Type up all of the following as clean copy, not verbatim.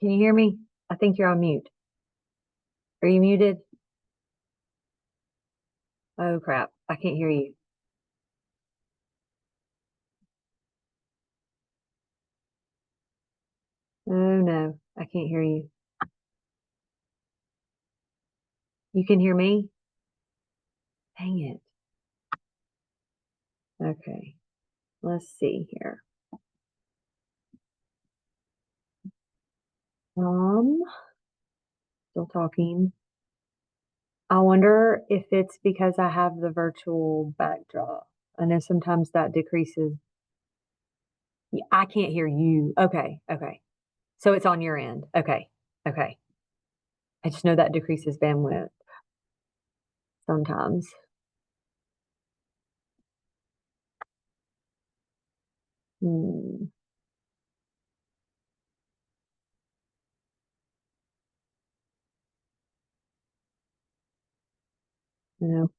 Can you hear me? I think you're on mute. Are you muted? Oh crap. I can't hear you. Oh no, I can't hear you. You can hear me? Dang it. Okay. Let's see here. Still talking. I wonder if it's because I have the virtual backdrop. I know sometimes that decreases. Yeah, I can't hear you. Okay. Okay. So it's on your end. Okay. Okay. I just know that decreases bandwidth sometimes. Hmm. No.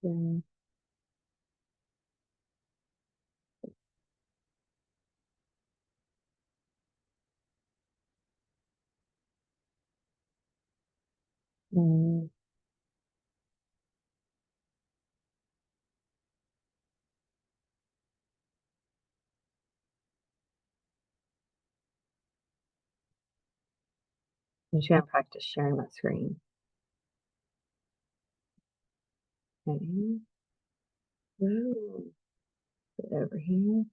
Hmm. Hmm. I'm just gonna practice sharing my screen. Okay. Ooh, put it over here.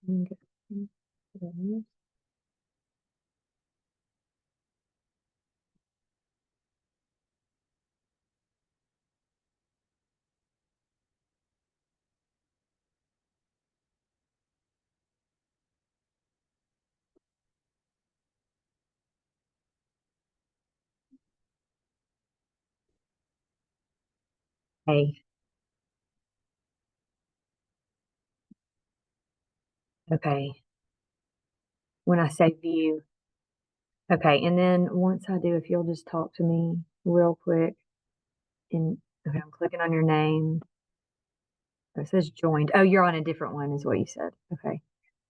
Okay. Hey, okay. When I say view, okay. And then once I do, if you'll just talk to me real quick and okay, I'm clicking on your name. Oh, it says joined. Oh, you're on a different one, is what you said. Okay.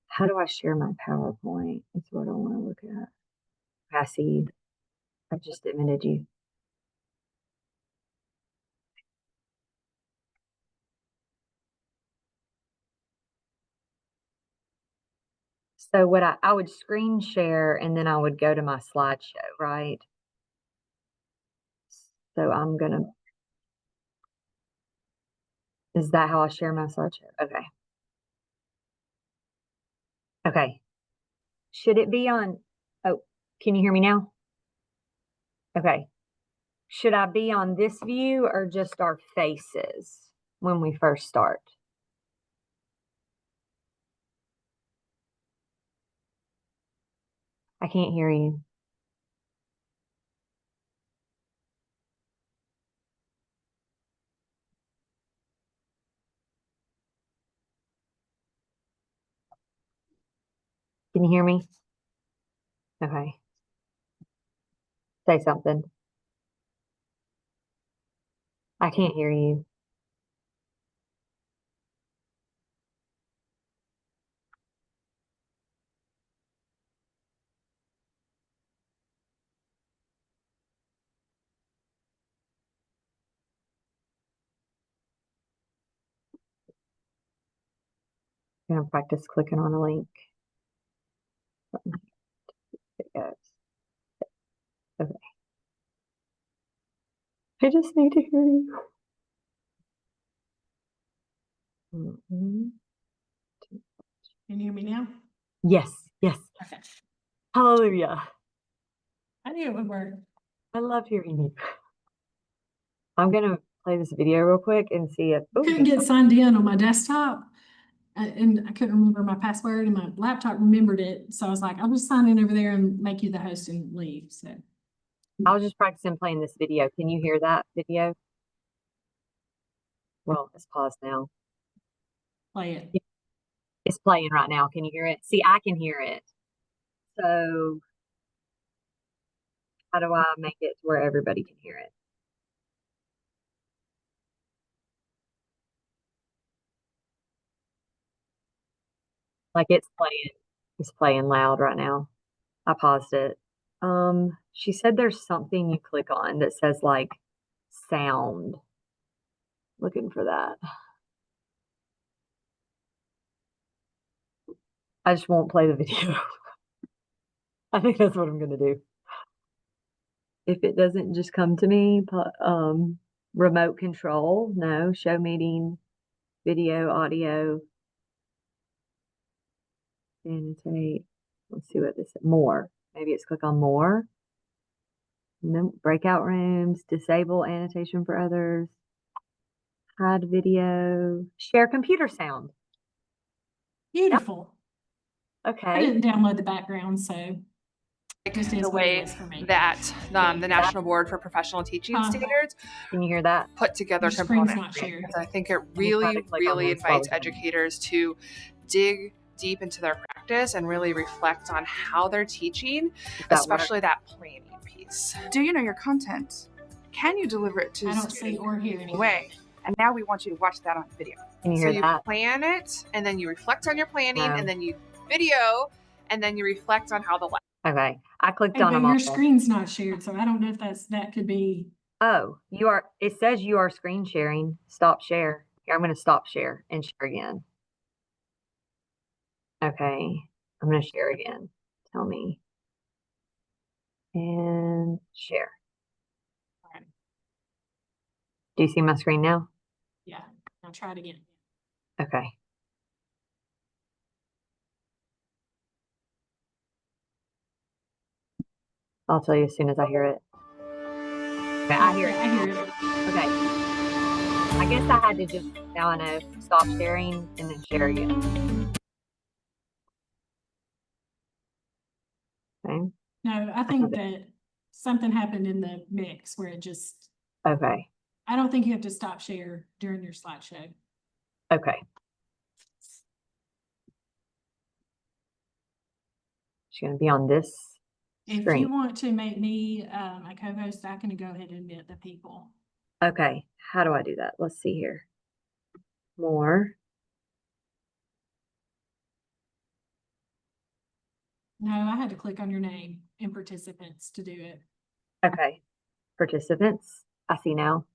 How do I share my PowerPoint? That's what I want to look at. I see you. I just admitted you. So what I would screen share and then I would go to my slideshow, right? So I'm gonna, is that how I share my slideshow? Okay. Okay. Should it be on, oh, can you hear me now? Okay. Should I be on this view or just our faces when we first start? I can't hear you. Can you hear me? Okay. Say something. I can't hear you. I'm gonna practice clicking on a link. It goes. Okay. I just need to hear you. Mhm. Can you hear me now? Yes, yes. Okay. Hallelujah. I knew it would work. I love hearing you. I'm gonna play this video real quick and see if Couldn't get signed in on my desktop. And I couldn't remember my password and my laptop remembered it. So I was like, I'll just sign in over there and make you the host and leave. So I was just practicing playing this video. Can you hear that video? Well, it's paused now. Play it. It's playing right now. Can you hear it? See, I can hear it. So how do I make it to where everybody can hear it? Like it's playing loud right now. I paused it. She said there's something you click on that says like sound. Looking for that. I just won't play the video. I think that's what I'm gonna do. If it doesn't just come to me, remote control, no, show meeting, video, audio, annotate. Let's see what this is. More. Maybe it's click on more. No, breakout rooms, disable annotation for others, hide video, share computer sound. Beautiful. I Okay. didn't download the background, so just is the what it way is for me. that the National Board for Professional Teaching Standards Can you hear that? put together Your screen's components. not shared. I think it try to really, click on really this while invites we're doing it. educators to dig deep into their practice and really reflect on how they're teaching, Does that work? especially that planning piece. Do you know your content? Can you deliver it to I the don't see student or hear in any anything. way? And now we want you to watch that on video. Can you So hear you that? plan it, and then you reflect on your planning, No. and then you video, and then you reflect on how the Okay. I clicked Hey, on but them your all. screen's not shared, so I don't know if that could be. Oh, it says you are screen sharing. Stop share. Here, I'm going to stop share and share again. Okay. I'm going to share again. Tell me. And share. Alright. Do you see my screen now? Yeah, I'll try it again. Okay. I'll tell you as soon as I hear it. Okay, I hear Yeah, it. I hear it. Okay. I guess I had to just, now I know, stop sharing and then share again. Okay. No, I think that something happened in the mix where it just, Okay. I don't think you have to stop share during your slideshow. Okay. She's going to be on this If you screen. want to make me a co-host, I can go ahead and admit the people. Okay. How do I do that? Let's see here. More. No, I had to click on your name in participants to do it. Okay. Participants. I see now.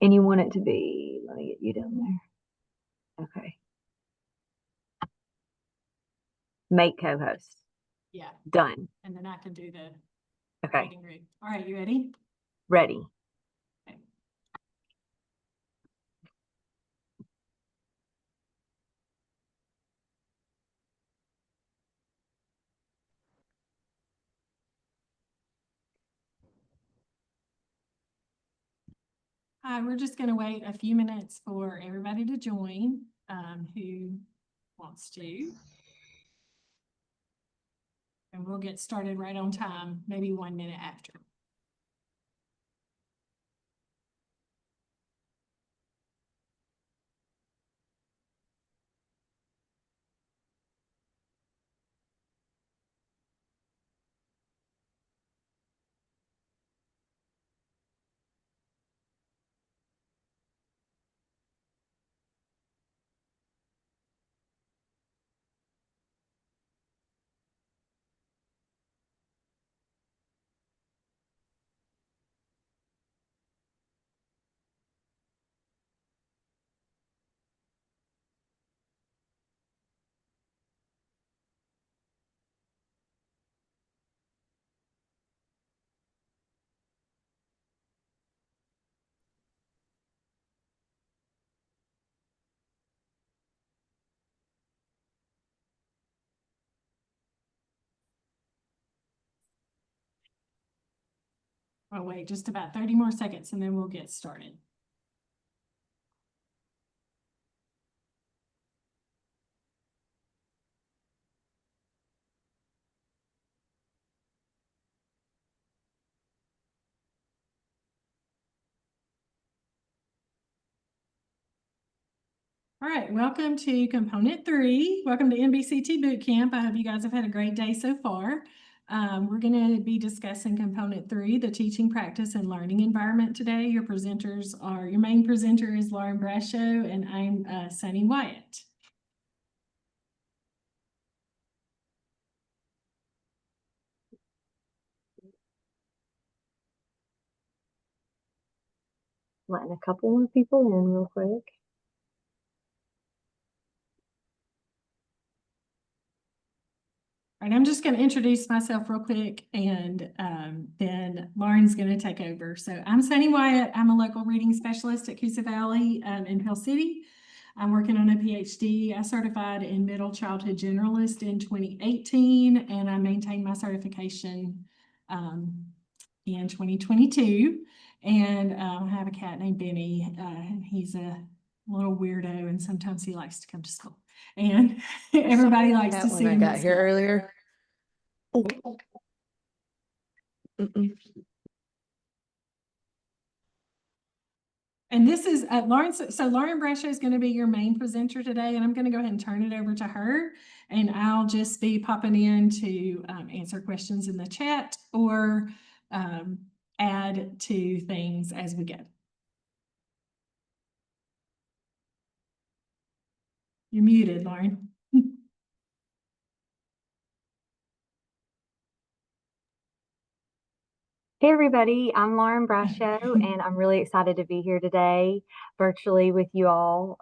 And you want it to be, let me get you down there. Okay. Make co-host. Yeah, Done. and then I can do the Okay. meeting room. All right, you ready? Ready. Okay. All right, we're just gonna wait a few minutes for everybody to join, who wants to. And we'll get started right on time, maybe 1 minute after. I'll wait just about 30 more seconds and then we'll get started. All right, welcome to component 3. Welcome to NBCT Boot Camp. I hope you guys have had a great day so far. We're going to be discussing component 3, the teaching practice and learning environment today. Your main presenter is Lauren Brashow, and I'm Sunny Wyatt. Letting a couple more people in real quick. All right, I'm just going to introduce myself real quick, and then Lauren's going to take over. So I'm Sunny Wyatt. I'm a local reading specialist at Coosa Valley in Pell City. I'm working on a PhD. I certified in middle childhood generalist in 2018, and I maintained my certification in 2022. And I have a cat named Benny. He's a little weirdo, and sometimes he likes to come to school. And everybody likes to see When I him. got at here school. earlier. Mm-mm. And this is Lauren. So Lauren Brashow is going to be your main presenter today, and I'm going to go ahead and turn it over to her. And I'll just be popping in to answer questions in the chat or add to things as we go. You're muted, Lauren. Hey everybody, I'm Lauren Brashow, and I'm really excited to be here today virtually with you all.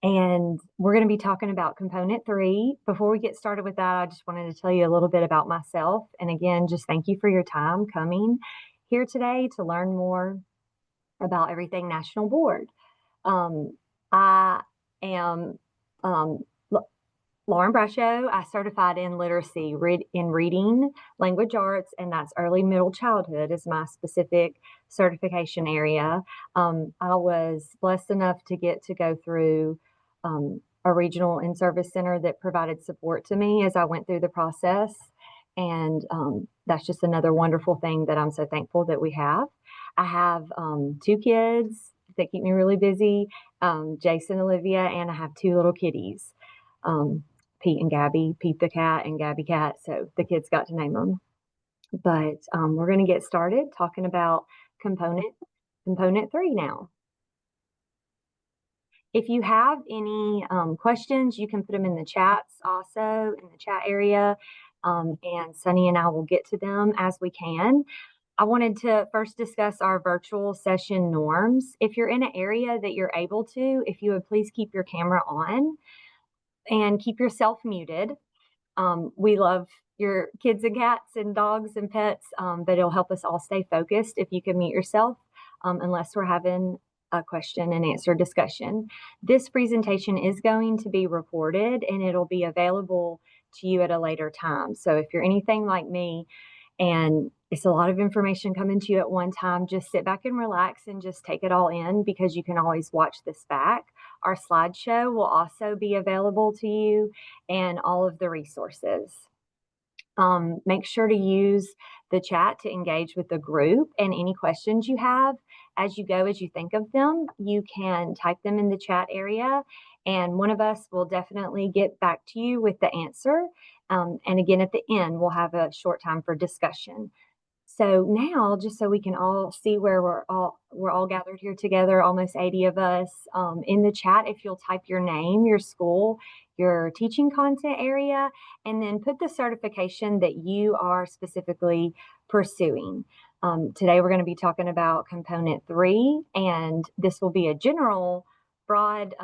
And we're going to be talking about component 3. Before we get started with that, I just wanted to tell you a little bit about myself. And again, just thank you for your time coming here today to learn more about everything National Board. I am Lauren Brashow. I certified in literacy, in reading, language arts, and that's early middle childhood is my specific certification area. I was blessed enough to get to go through a regional in-service center that provided support to me as I went through the process. And that's just another wonderful thing that I'm so thankful that we have. I have 2 kids that keep me really busy, Jason, Olivia, and I have 2 little kitties. Pete and Gabby, Pete the cat and Gabby cat. So the kids got to name them. But we're going to get started talking about component 3 now. If you have any questions, you can put them in the chats also in the chat area. And Sunny and I will get to them as we can. I wanted to first discuss our virtual session norms. If you're in an area that you're able to, if you would please keep your camera on and keep yourself muted. We love your kids and cats and dogs and pets, but it'll help us all stay focused if you can mute yourself, unless we're having a question and answer discussion. This presentation is going to be recorded and it'll be available to you at a later time. So if you're anything like me and it's a lot of information coming to you at one time, just sit back and relax and just take it all in, because you can always watch this back. Our slideshow will also be available to you and all of the resources. Make sure to use the chat to engage with the group, and any questions you have as you go, as you think of them, you can type them in the chat area and one of us will definitely get back to you with the answer. And again, at the end, we'll have a short time for discussion. So now, just so we can all see where we're all gathered here together, almost 80 of us, in the chat, if you'll type your name, your school, your teaching content area, and then put the certification that you are specifically pursuing. Today, we're going to be talking about component 3, and this will be a general, broad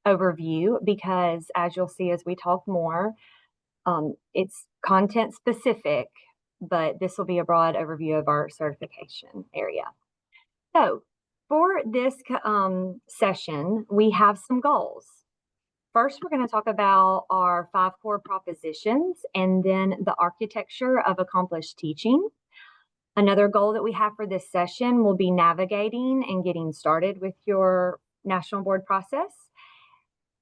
overview, because as you'll see as we talk more, it's content specific, but this will be a broad overview of our certification area. So for this session, we have some goals. First, we're going to talk about our 5 core propositions and then the architecture of accomplished teaching. Another goal that we have for this session will be navigating and getting started with your National Board process.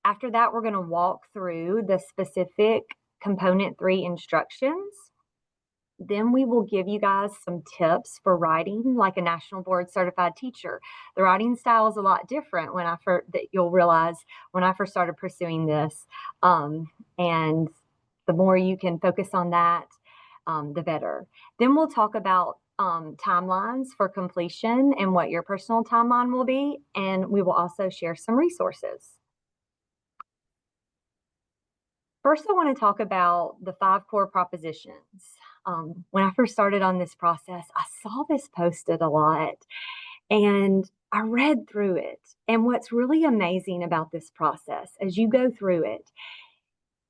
After that, we're going to walk through the specific component 3 instructions. Then we will give you guys some tips for writing like a National Board Certified teacher. The writing style is a lot different that you'll realize when I first started pursuing this. And the more you can focus on that, the better. Then we'll talk about timelines for completion and what your personal timeline will be. And we will also share some resources. First, I want to talk about the 5 core propositions. When I first started on this process, I saw this posted a lot and I read through it. And what's really amazing about this process, as you go through it,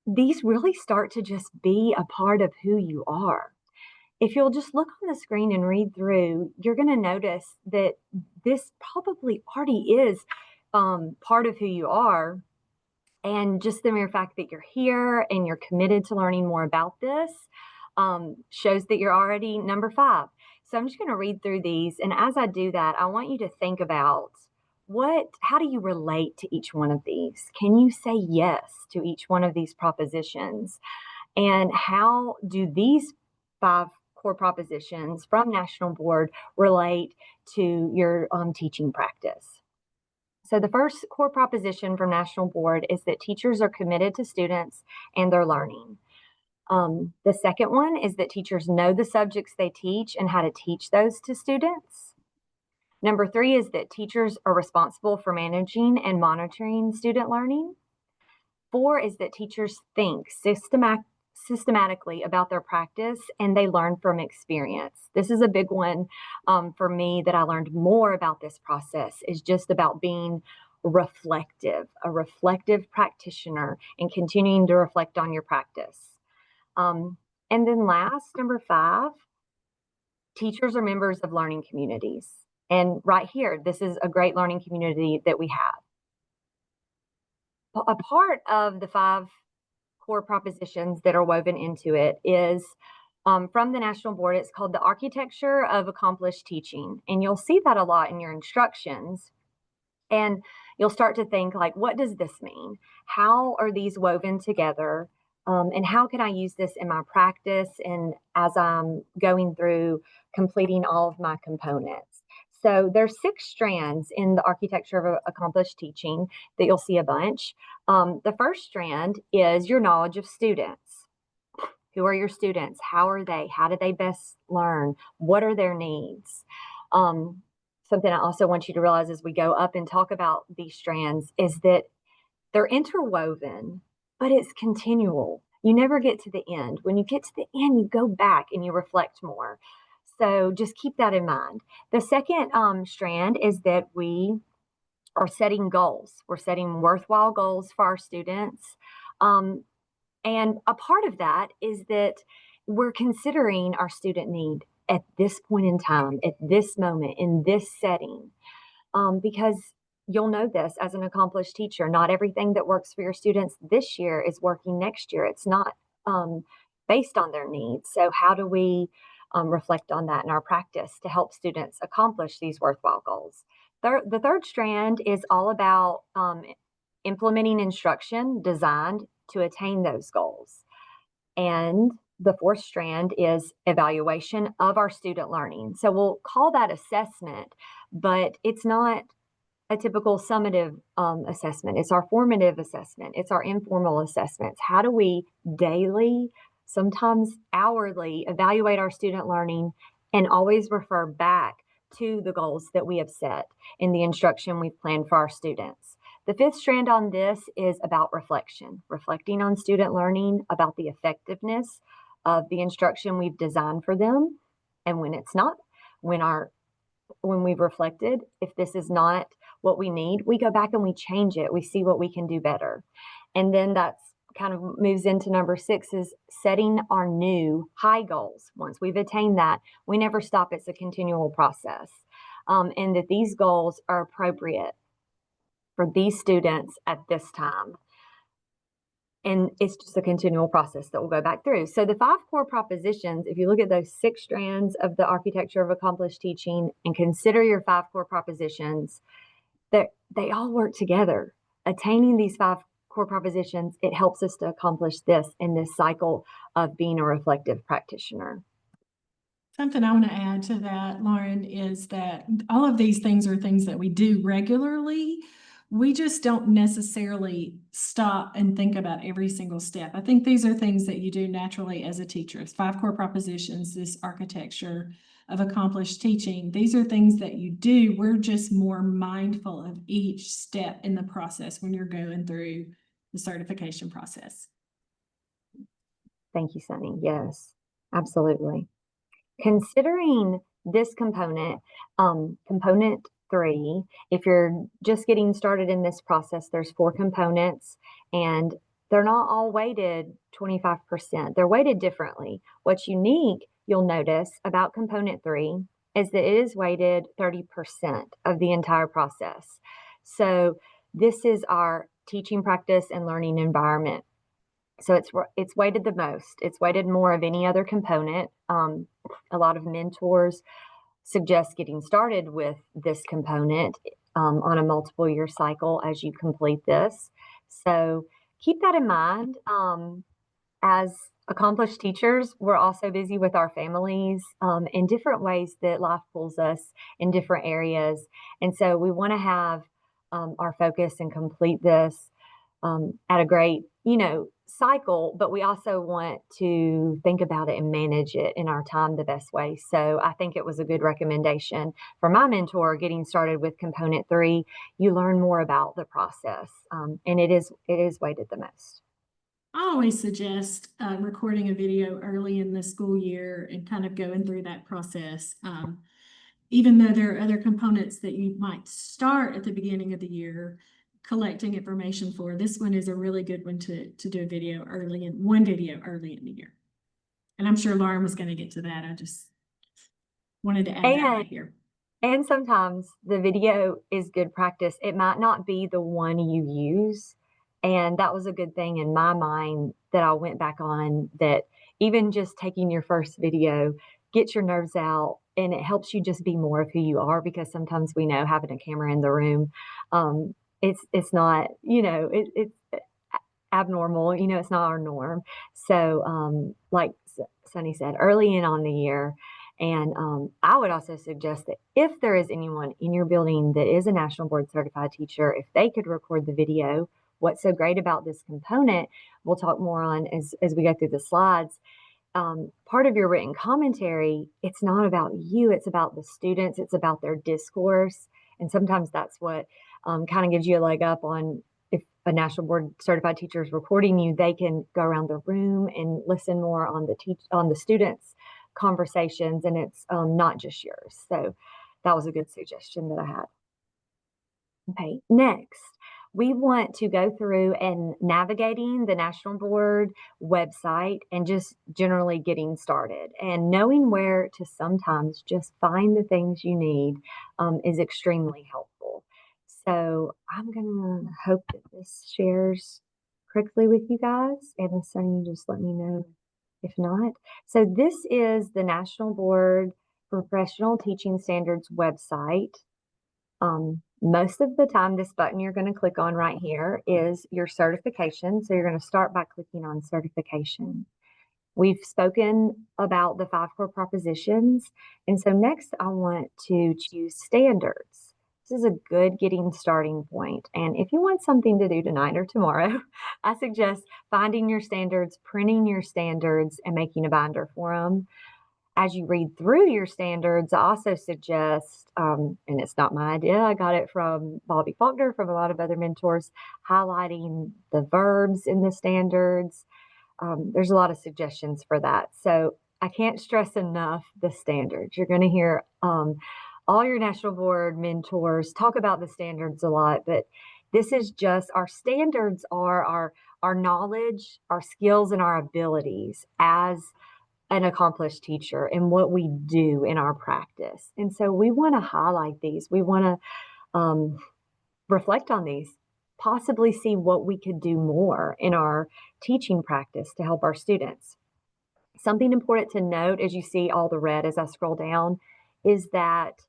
these really start to just be a part of who you are. If you'll just look on the screen and read through, you're going to notice that this probably already is part of who you are. And just the mere fact that you're here and you're committed to learning more about this shows that you're already number 5. So I'm just going to read through these. And as I do that, I want you to think about how do you relate to each one of these? Can you say yes to each one of these propositions? And how do these 5 core propositions from National Board relate to your teaching practice? So the first core proposition from National Board is that teachers are committed to students and their learning. The second one is that teachers know the subjects they teach and how to teach those to students. Number 3 is that teachers are responsible for managing and monitoring student learning. 4 is that teachers think systematically about their practice and they learn from experience. This is a big one for me that I learned more about this process, is just about being reflective, a reflective practitioner and continuing to reflect on your practice. And then last, number 5, teachers are members of learning communities. And right here, this is a great learning community that we have. A part of the 5 core propositions that are woven into it is from the National Board. It's called the Architecture of Accomplished Teaching. And you'll see that a lot in your instructions. And you'll start to think, like, what does this mean? How are these woven together? And how can I use this in my practice and as I'm going through completing all of my components? So there's 6 strands in the Architecture of Accomplished Teaching that you'll see a bunch. The first strand is your knowledge of students. Who are your students? How are they? How do they best learn? What are their needs? Something I also want you to realize as we go up and talk about these strands is that they're interwoven, but it's continual. You never get to the end. When you get to the end, you go back and you reflect more. So just keep that in mind. The second strand is that we are setting goals. We're setting worthwhile goals for our students. And a part of that is that we're considering our student need at this point in time, at this moment, in this setting, because you'll know this as an accomplished teacher, not everything that works for your students this year is working next year. It's not based on their needs. So how do we reflect on that in our practice to help students accomplish these worthwhile goals? The third strand is all about implementing instruction designed to attain those goals. And the fourth strand is evaluation of our student learning. So we'll call that assessment, but it's not a typical summative assessment. It's our formative assessment. It's our informal assessments. How do we daily, sometimes hourly, evaluate our student learning and always refer back to the goals that we have set in the instruction we've planned for our students? The fifth strand on this is about reflection, reflecting on student learning, about the effectiveness of the instruction we've designed for them. And when it's not, when we've reflected, if this is not what we need, we go back and we change it. We see what we can do better. And then that's kind of moves into number 6 is setting our new high goals. Once we've attained that, we never stop. It's a continual process. And that these goals are appropriate for these students at this time. And it's just a continual process that we'll go back through. So the 5 core propositions, if you look at those 6 strands of the Architecture of Accomplished Teaching and consider your 5 core propositions, that they all work together. Attaining these 5 core propositions, it helps us to accomplish this in this cycle of being a reflective practitioner. Something I want to add to that, Lauren, is that all of these things are things that we do regularly. We just don't necessarily stop and think about every single step. I think these are things that you do naturally as a teacher. It's 5 core propositions, this architecture of accomplished teaching. These are things that you do. We're just more mindful of each step in the process when you're going through the certification process. Thank you, Sunny. Yes, absolutely. Considering this component, component 3, if you're just getting started in this process, there's 4 components and they're not all weighted 25%. They're weighted differently. What's unique, you'll notice about component 3 is that it is weighted 30% of the entire process. So this is our teaching practice and learning environment. So it's weighted the most. It's weighted more of any other component. A lot of mentors suggest getting started with this component on a multiple year cycle as you complete this. So keep that in mind. As accomplished teachers, we're also busy with our families in different ways that life pulls us in different areas. And so we want to have our focus and complete this at a great, cycle, but we also want to think about it and manage it in our time the best way. So I think it was a good recommendation for my mentor getting started with component 3. You learn more about the process, and it is weighted the most. I always suggest recording a video early in the school year and kind of going through that process. Even though there are other components that you might start at the beginning of the year collecting information for, this one is a really good one to do a video early in the year. And I'm sure Lauren was going to get to that. I just wanted to add that right here. And sometimes the video is good practice. It might not be the one you use. And that was a good thing in my mind that I went back on, that even just taking your first video gets your nerves out and it helps you just be more of who you are, because sometimes we know having a camera in the room, it's not, it's abnormal, it's not our norm. So like Sunny said, early in on the year. And I would also suggest that if there is anyone in your building that is a National Board Certified teacher, if they could record the video. What's so great about this component, we'll talk more on as we go through the slides, part of your written commentary, it's not about you, it's about the students, it's about their discourse. And sometimes that's what kind of gives you a leg up on, if a National Board Certified teacher is recording you, they can go around the room and listen more on the students' conversations, and it's not just yours. So that was a good suggestion that I had. Okay, next, we want to go through and navigating the National Board website and just generally getting started, and knowing where to sometimes just find the things you need is extremely helpful. So I'm gonna hope that this shares quickly with you guys, and Sunny, just let me know if not. So this is the National Board Professional Teaching Standards website. Most of the time, this button you're going to click on right here is your certification. So you're going to start by clicking on certification. We've spoken about the 5 core propositions. And so next I want to choose standards. This is a good getting starting point. And if you want something to do tonight or tomorrow, I suggest finding your standards, printing your standards, and making a binder for them. As you read through your standards, I also suggest, and it's not my idea, I got it from Bobby Faulkner, from a lot of other mentors, highlighting the verbs in the standards. There's a lot of suggestions for that. So I can't stress enough the standards. You're going to hear all your National Board mentors talk about the standards a lot, but this is just, our standards are our knowledge, our skills, and our abilities as an accomplished teacher and what we do in our practice. And so we want to highlight these. We want to reflect on these, possibly see what we could do more in our teaching practice to help our students. Something important to note as you see all the red as I scroll down is that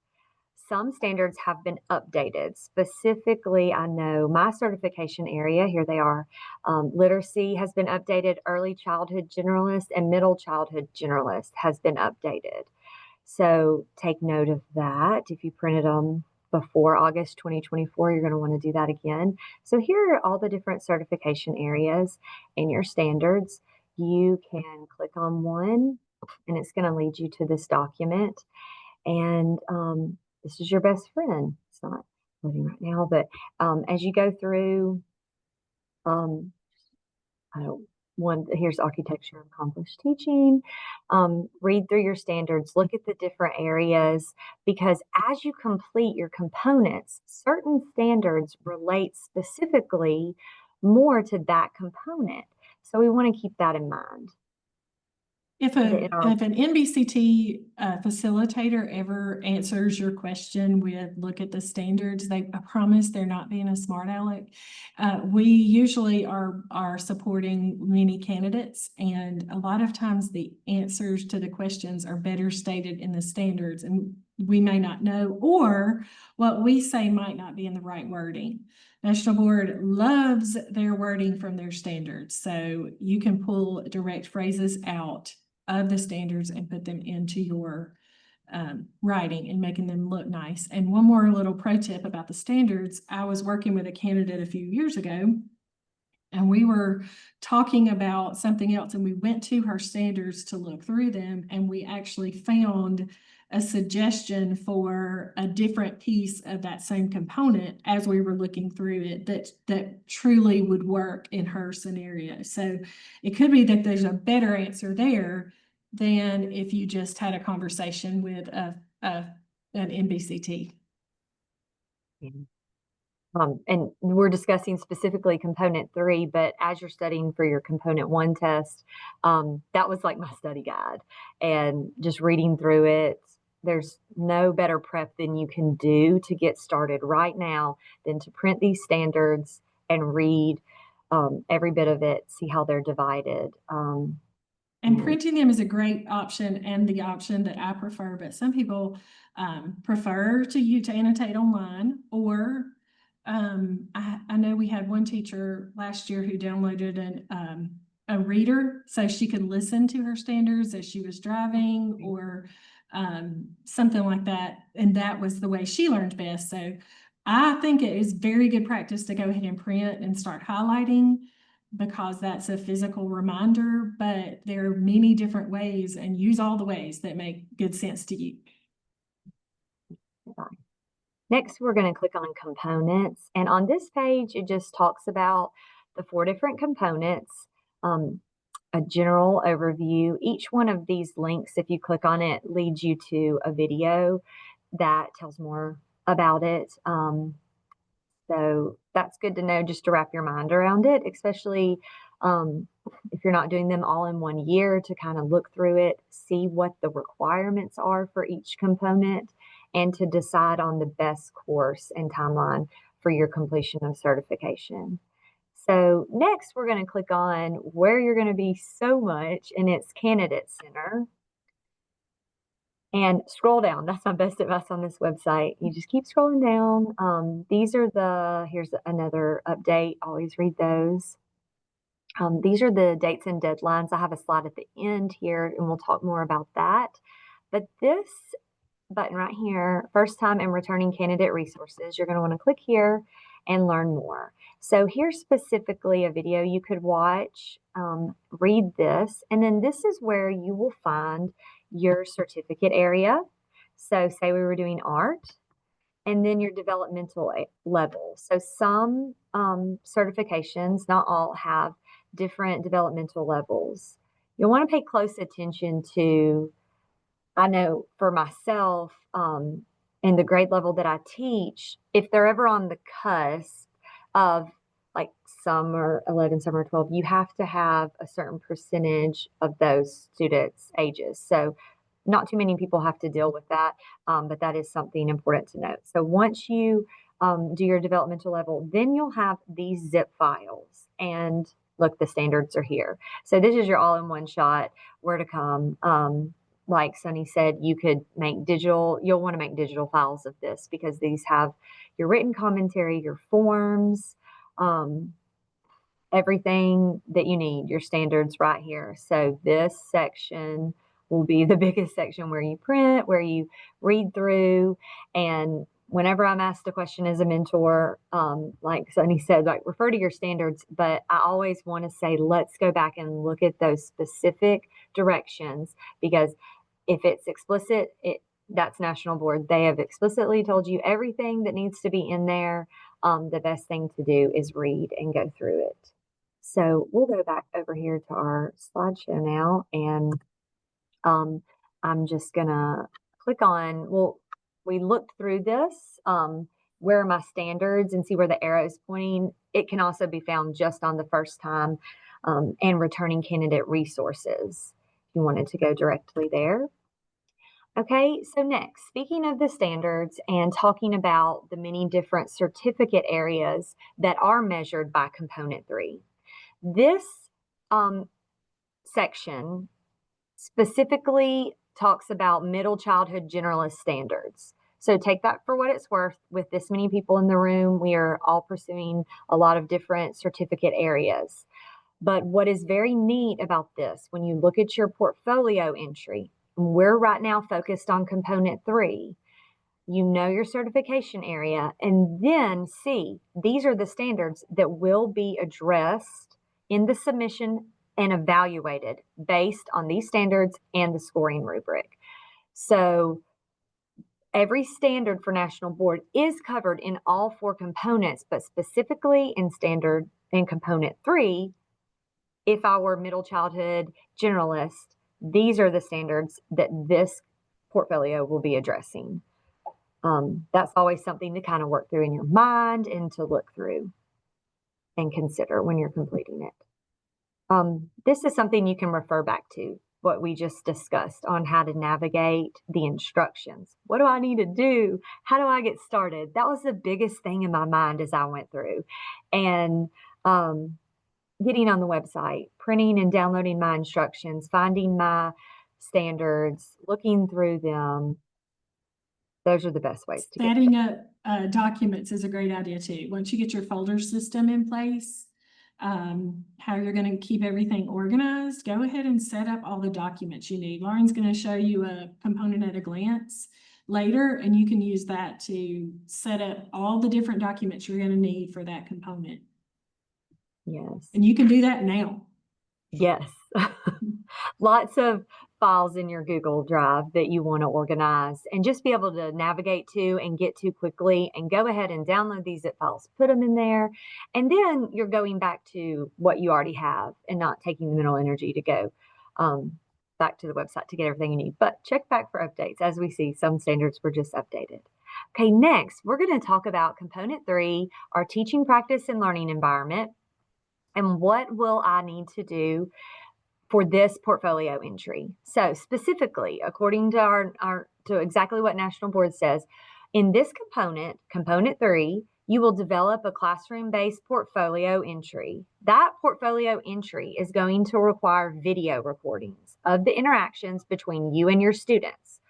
some standards have been updated. Specifically, I know my certification area, here they are, literacy has been updated, early childhood generalist and middle childhood generalist has been updated. So take note of that. If you printed them before August 2024, you're going to want to do that again. So here are all the different certification areas in your standards. You can click on one and it's going to lead you to this document. And this is your best friend. It's not loading right now, but as you go through, I don't here's architecture of accomplished teaching. Read through your standards, look at the different areas, because as you complete your components, certain standards relate specifically more to that component. So we want to keep that in mind. If an NBCT facilitator ever answers your question with look at the standards, I promise they're not being a smart aleck. We usually are supporting many candidates, and a lot of times the answers to the questions are better stated in the standards, and we may not know, or what we say might not be in the right wording. National Board loves their wording from their standards, so you can pull direct phrases out of the standards and put them into your writing and making them look nice. And one more little pro tip about the standards, I was working with a candidate a few years ago, and we were talking about something else, and we went to her standards to look through them, and we actually found a suggestion for a different piece of that same component as we were looking through it that truly would work in her scenario. So it could be that there's a better answer there than if you just had a conversation with an NBCT. And we're discussing specifically component 3, but as you're studying for your component 1 test, that was like my study guide, and just reading through it. There's no better prep than you can do to get started right now than to print these standards and read every bit of it, see how they're divided. And printing them is a great option, and the option that I prefer, but some people prefer to annotate online, or I know we had one teacher last year who downloaded a reader so she could listen to her standards as she was driving, or something like that. And that was the way she learned best. So I think it is very good practice to go ahead and print and start highlighting, because that's a physical reminder, but there are many different ways, and use all the ways that make good sense to you. Next, we're going to click on components. And on this page, it just talks about the 4 different components, a general overview. Each one of these links, if you click on it, leads you to a video that tells more about it. So that's good to know, just to wrap your mind around it, especially if you're not doing them all in one year, to kind of look through it, see what the requirements are for each component, and to decide on the best course and timeline for your completion of certification. So next, we're going to click on where you're going to be so much, and it's Candidate Center. And scroll down. That's my best advice on this website. You just keep scrolling down. Here's another update. Always read those. These are the dates and deadlines. I have a slide at the end here, and we'll talk more about that. But this button right here, first time and returning candidate resources, you're going to want to click here and learn more. So here's specifically a video you could watch, read this, and then this is where you will find your certificate area. So say we were doing art, and then your developmental level. So some certifications, not all, have different developmental levels. You'll want to pay close attention to, I know for myself, in the grade level that I teach, if they're ever on the cusp of, like, some are 11, some are 12, you have to have a certain percentage of those students' ages. So not too many people have to deal with that, but that is something important to note. So once you do your developmental level, then you'll have these zip files, and look, the standards are here. So this is your all-in-one shot, where to come. Like Sunny said, you could make digital, you'll want to make digital files of this, because these have your written commentary, your forms, everything that you need, your standards right here. So this section will be the biggest section where you print, where you read through. And whenever I'm asked a question as a mentor, like Sonny said, like refer to your standards, but I always want to say, let's go back and look at those specific directions, because if it's explicit, that's National Board. They have explicitly told you everything that needs to be in there. The best thing to do is read and go through it. So we'll go back over here to our slideshow now, and I'm just gonna click on, well, we looked through this, where are my standards, and see where the arrow is pointing. It can also be found just on the first time, and returning candidate resources. If you wanted to go directly there. Okay, so next, speaking of the standards and talking about the many different certificate areas that are measured by Component 3. This section specifically talks about middle childhood generalist standards. So take that for what it's worth. With this many people in the room, we are all pursuing a lot of different certificate areas. But what is very neat about this, when you look at your portfolio entry, we're right now focused on Component 3. You know your certification area, and then see, these are the standards that will be addressed in the submission and evaluated based on these standards and the scoring rubric. So every standard for National Board is covered in all 4 components, but specifically in Component 3, if I were middle childhood generalist, these are the standards that this portfolio will be addressing. That's always something to kind of work through in your mind and to look through and consider when you're completing it. This is something you can refer back to, what we just discussed on how to navigate the instructions. What do I need to do? How do I get started? That was the biggest thing in my mind as I went through. And getting on the website, printing and downloading my instructions, finding my standards, looking through them. Those are the best ways to get Setting up documents is a great idea too. Once you get your folder system in place, how you're going to keep everything organized, go ahead and set up all the documents you need. Lauren's going to show you a component at a glance later, and you can use that to set up all the different documents you're going to need for that component. Yes. And you can do that now. Yes. Lots of files in your Google Drive that you want to organize and just be able to navigate to and get to quickly, and go ahead and download these zip files, put them in there, and then you're going back to what you already have and not taking the mental energy to go back to the website to get everything you need. But check back for updates. As we see, some standards were just updated. Okay, next, we're going to talk about Component 3, our teaching practice and learning environment. And what will I need to do for this portfolio entry? So specifically, according to to exactly what National Board says, in this component, Component 3, you will develop a classroom-based portfolio entry. That portfolio entry is going to require video recordings of the interactions between you and your students.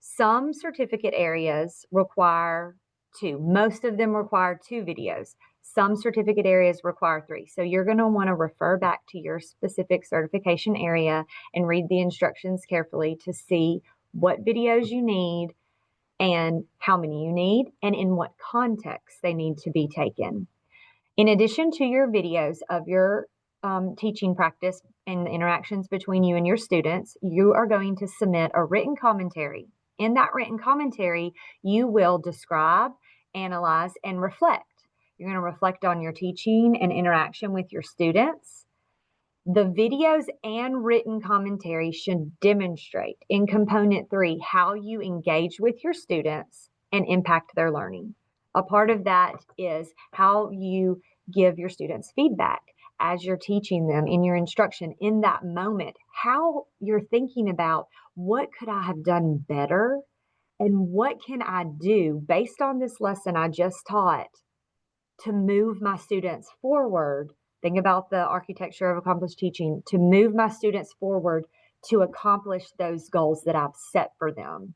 Some certificate areas require 2. Most of them require 2 videos. Some certificate areas require 3. So you're going to want to refer back to your specific certification area and read the instructions carefully to see what videos you need and how many you need and in what context they need to be taken. In addition to your videos of your teaching practice and the interactions between you and your students, you are going to submit a written commentary. In that written commentary, you will describe, analyze, and reflect. You're going to reflect on your teaching and interaction with your students. The videos and written commentary should demonstrate in Component 3 how you engage with your students and impact their learning. A part of that is how you give your students feedback as you're teaching them in your instruction in that moment, how you're thinking about what could I have done better and what can I do based on this lesson I just taught to move my students forward. Think about the architecture of accomplished teaching, to move my students forward to accomplish those goals that I've set for them.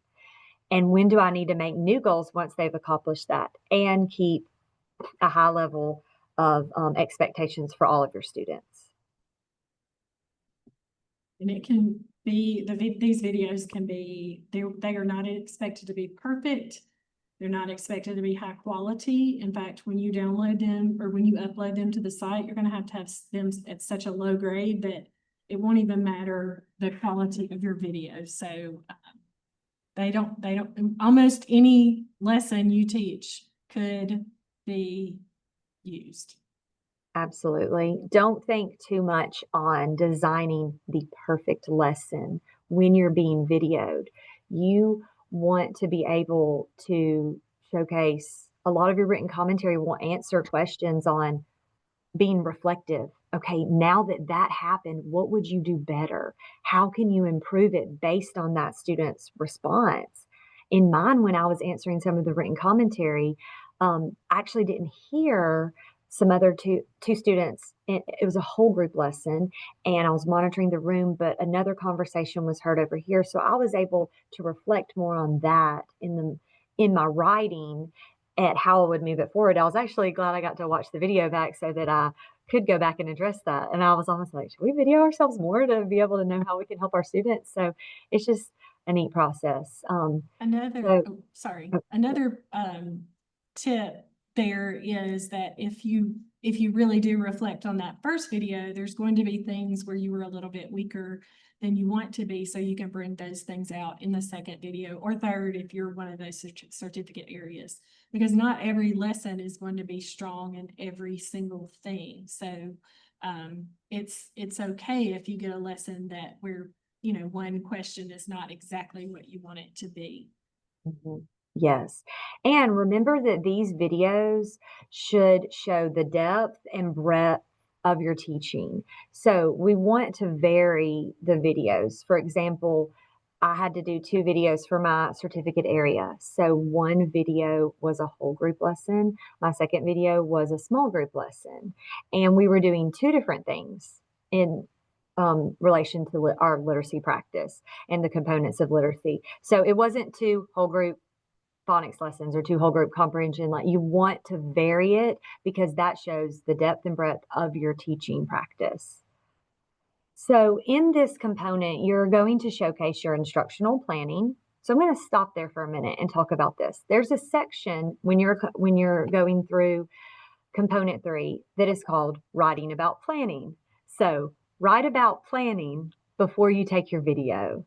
And when do I need to make new goals once they've accomplished that, and keep a high level of expectations for all of your students. And it can these videos can be, they are not expected to be perfect. They're not expected to be high quality. In fact, when you download them or when you upload them to the site, you're gonna have them at such a low grade that it won't even matter the quality of your video. So almost any lesson you teach could be used. Absolutely. Don't think too much on designing the perfect lesson when you're being videoed. You want to be able to showcase a lot of your written commentary will answer questions on being reflective. Okay, now that that happened, what would you do better? How can you improve it based on that student's response? In mine, when I was answering some of the written commentary, I actually didn't hear some other two students. It was a whole group lesson, and I was monitoring the room, but another conversation was heard over here. So I was able to reflect more on that in my writing at how I would move it forward. I was actually glad I got to watch the video back so that I could go back and address that. And I was almost like, should we video ourselves more to be able to know how we can help our students? So it's just a neat process. Another So- tip there is that if you really do reflect on that first video, there's going to be things where you were a little bit weaker than you want to be, so you can bring those things out in the second video or third if you're one of those certificate areas, because not every lesson is going to be strong in every single thing. So it's okay if you get a lesson that where one question is not exactly what you want it to be. Mhm. Yes. And remember that these videos should show the depth and breadth of your teaching. So we want to vary the videos. For example, I had to do 2 videos for my certificate area. So one video was a whole group lesson. My second video was a small group lesson. And we were doing 2 different things in relation to our literacy practice and the components of literacy. So it wasn't 2 whole group phonics lessons or 2 whole group comprehension. Like, you want to vary it because that shows the depth and breadth of your teaching practice. So in this component, you're going to showcase your instructional planning. So I'm going to stop there for a minute and talk about this. There's a section when you're going through component 3 that is called writing about planning. So write about planning before you take your video.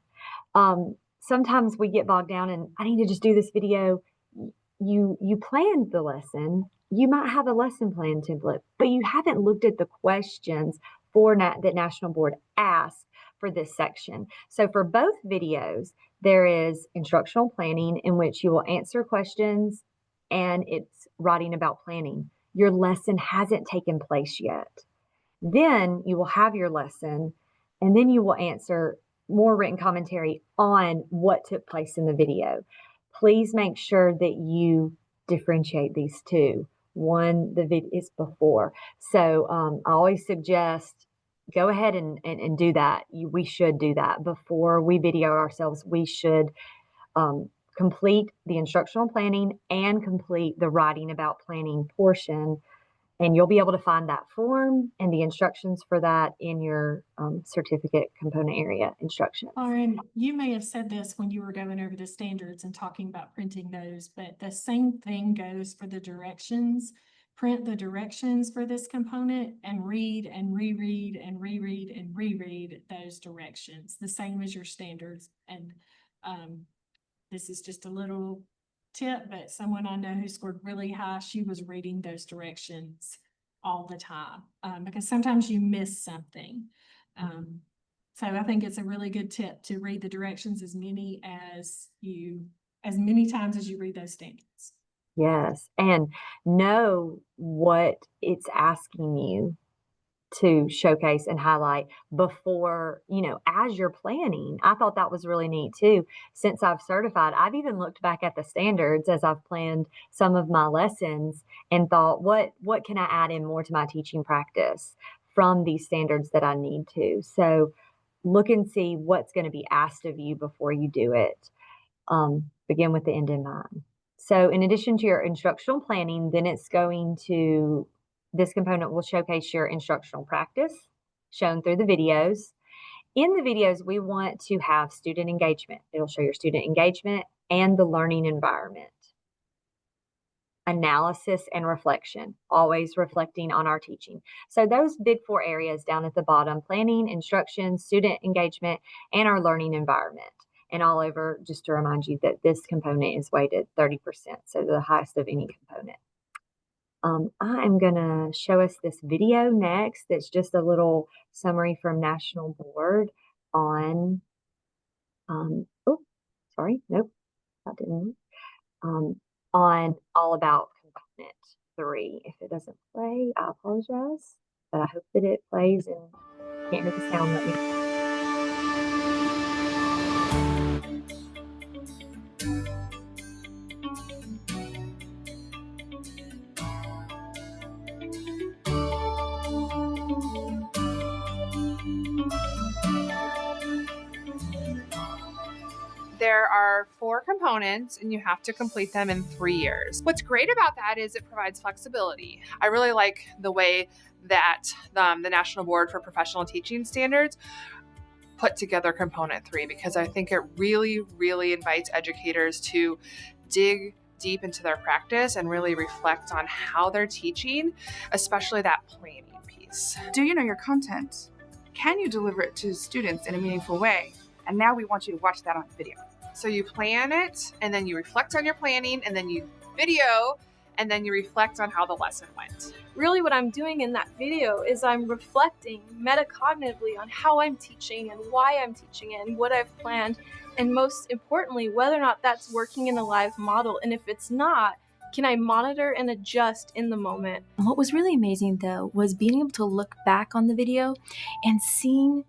Sometimes we get bogged down and I need to just do this video. You planned the lesson. You might have a lesson plan template, but you haven't looked at the questions that National Board asked for this section. So for both videos, there is instructional planning in which you will answer questions, and it's writing about planning. Your lesson hasn't taken place yet. Then you will have your lesson, and then you will answer more written commentary on what took place in the video. Please make sure that you differentiate these 2. One, the video is before. So I always suggest go ahead and do that. We should do that before we video ourselves. We should complete the instructional planning and complete the writing about planning portion. And you'll be able to find that form and the instructions for that in your certificate component area instructions. Lauren, you may have said this when you were going over the standards and talking about printing those, but the same thing goes for the directions. Print the directions for this component and read and reread and reread and reread those directions, the same as your standards. And this is just a little tip, but someone I know who scored really high, she was reading those directions all the time because sometimes you miss something. So I think it's a really good tip to read the directions as many times as you read those standards. Yes, and know what it's asking you to showcase and highlight before, as you're planning. I thought that was really neat too. Since I've certified, I've even looked back at the standards as I've planned some of my lessons and thought, what can I add in more to my teaching practice from these standards that I need to? So look and see what's going to be asked of you before you do it. Begin with the end in mind. So in addition to your instructional planning, then this component will showcase your instructional practice shown through the videos. In the videos, we want to have student engagement. It'll show your student engagement and the learning environment. Analysis and reflection, always reflecting on our teaching. So those big 4 areas down at the bottom: planning, instruction, student engagement, and our learning environment. And all over, just to remind you that this component is weighted 30%, so the highest of any component. I am going to show us this video next. It's just a little summary from National Board on, oh, sorry, nope, that didn't work. On all about component 3. If it doesn't play, I apologize, but I hope that it plays and can't hear the sound. Let me. There are 4 components and you have to complete them in 3 years. What's great about that is it provides flexibility. I really like the way that the National Board for Professional Teaching Standards put together component 3, because I think it really, really invites educators to dig deep into their practice and really reflect on how they're teaching, especially that planning piece. Do you know your content? Can you deliver it to students in a meaningful way? And now we want you to watch that on video. So you plan it, and then you reflect on your planning, and then you video, and then you reflect on how the lesson went. Really what I'm doing in that video is I'm reflecting metacognitively on how I'm teaching and why I'm teaching it and what I've planned, and most importantly, whether or not that's working in a live model. And if it's not, can I monitor and adjust in the moment? What was really amazing though was being able to look back on the video and seeing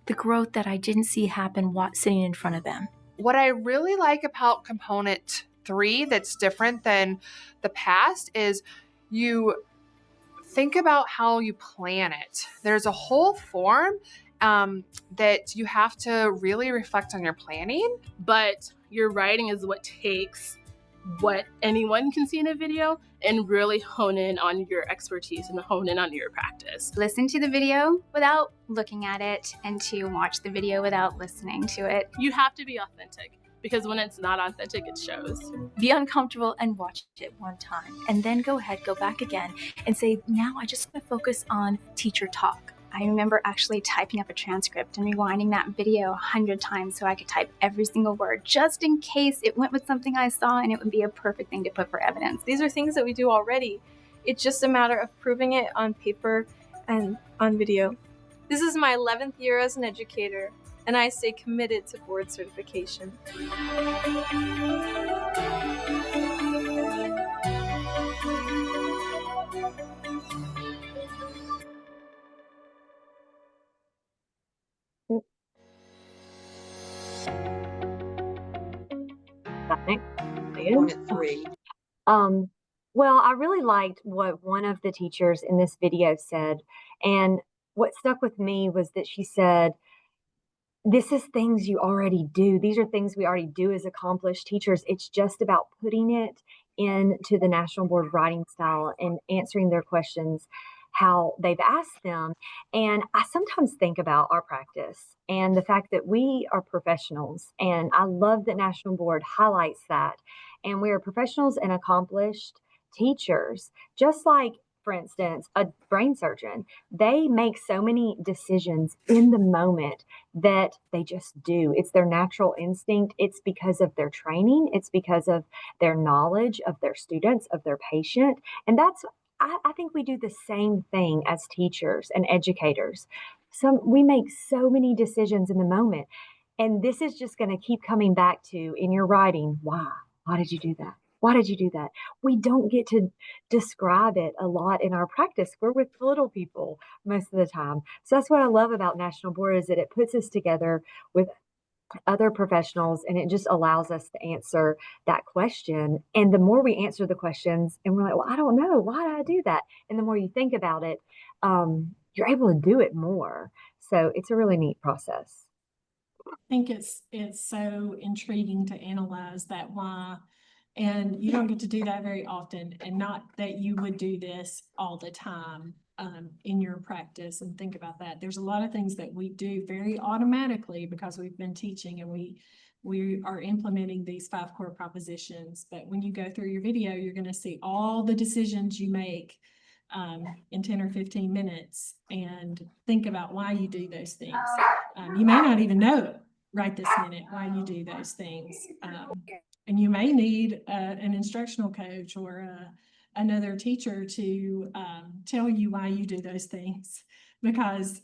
the growth that I didn't see happen sitting in front of them. What I really like about component 3 that's different than the past is you think about how you plan it. There's a whole form that you have to really reflect on your planning. But your writing is what takes what anyone can see in a video and really hone in on your expertise and hone in on your practice. Listen to the video without looking at it, and to watch the video without listening to it. You have to be authentic, because when it's not authentic, it shows. Be uncomfortable and watch it one time, and then go back again and say, now I just want to focus on teacher talk. I remember actually typing up a transcript and rewinding that video 100 times so I could type every single word, just in case it went with something I saw and it would be a perfect thing to put for evidence. These are things that we do already. It's just a matter of proving it on paper and on video. This is my 11th year as an educator, and I stay committed to board certification. Component 3. Well, I really liked what one of the teachers in this video said, and what stuck with me was that she said, this is things you already do. These are things we already do as accomplished teachers. It's just about putting it into the National Board writing style and answering their questions how they've asked them. And I sometimes think about our practice and the fact that we are professionals. And I love that National Board highlights that. And we are professionals and accomplished teachers, just like, for instance, a brain surgeon. They make so many decisions in the moment that they just do. It's their natural instinct. It's because of their training. It's because of their knowledge of their students, of their patient. And I think we do the same thing as teachers and educators. We make so many decisions in the moment. And this is just going to keep coming back to, in your writing, why? Why did you do that? Why did you do that? We don't get to describe it a lot in our practice. We're with little people most of the time. So that's what I love about National Board, is that it puts us together with other professionals, and it just allows us to answer that question. And the more we answer the questions and we're like, well, I don't know, why did I do that? And the more you think about it, you're able to do it more. So it's a really neat process. I think it's so intriguing to analyze that why And you don't get to do that very often, and not that you would do this all the time in your practice. And think about that. There's a lot of things that we do very automatically because we've been teaching and we are implementing these 5 core propositions. But when you go through your video, you're going to see all the decisions you make in 10 or 15 minutes and think about why you do those things. You may not even know right this minute why you do those things. And you may need an instructional coach or another teacher to tell you why you do those things, because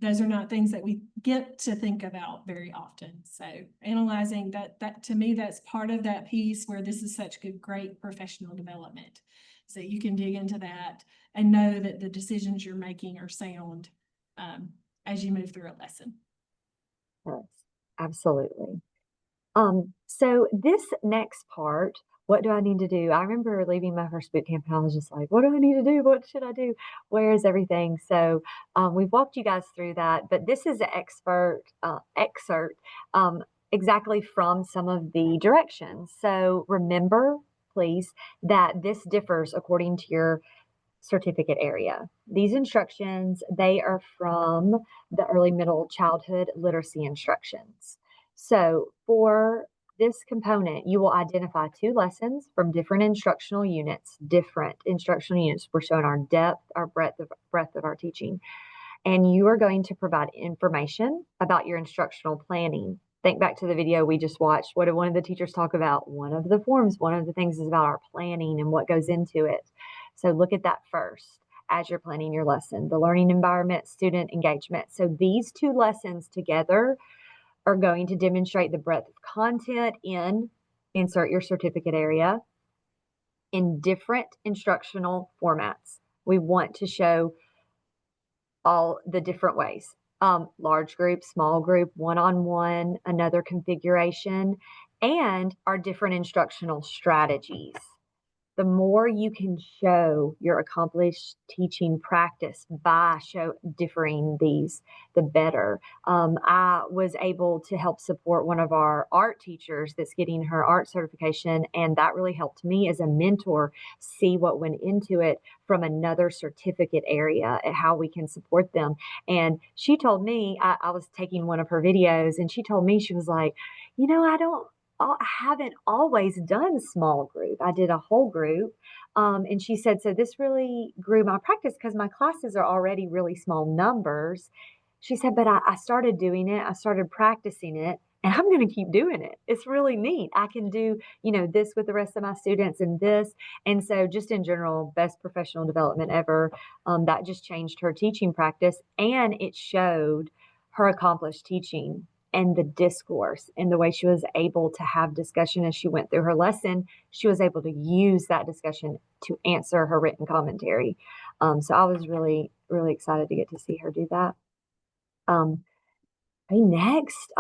those are not things that we get to think about very often. So analyzing that to me, that's part of that piece where this is such great professional development. So you can dig into that and know that the decisions you're making are sound as you move through a lesson. Yes, absolutely. So this next part, what do I need to do? I remember leaving my first boot camp and I was just like, what do I need to do? What should I do? Where is everything? So we've walked you guys through that, but this is an excerpt exactly from some of the directions. So remember, please, that this differs according to your certificate area. These instructions, they are from the early middle childhood literacy instructions. So for this component, you will identify 2 lessons from different instructional units. We're showing our depth, our breadth of our teaching. And you are going to provide information about your instructional planning. Think back to the video we just watched. What did one of the teachers talk about? One of the things is about our planning and what goes into it. So look at that first as you're planning your lesson, the learning environment, student engagement. So these 2 lessons together are going to demonstrate the breadth of content in, insert your certificate area, in different instructional formats. We want to show all the different ways. Large group, small group, one-on-one, another configuration, and our different instructional strategies. The more you can show your accomplished teaching practice by differing these, the better. I was able to help support one of our art teachers that's getting her art certification, and that really helped me as a mentor see what went into it from another certificate area and how we can support them. And she told me, I was taking one of her videos, and she told me, she was like, I haven't always done small group. I did a whole group. And she said, so this really grew my practice because my classes are already really small numbers. She said, but I started doing it. I started practicing it, and I'm going to keep doing it. It's really neat. I can do, this with the rest of my students and this. And so just in general, best professional development ever. That just changed her teaching practice, and it showed her accomplished teaching and the discourse and the way she was able to have discussion as she went through her lesson. She was able to use that discussion to answer her written commentary. So I was really, really excited to get to see her do that. Next,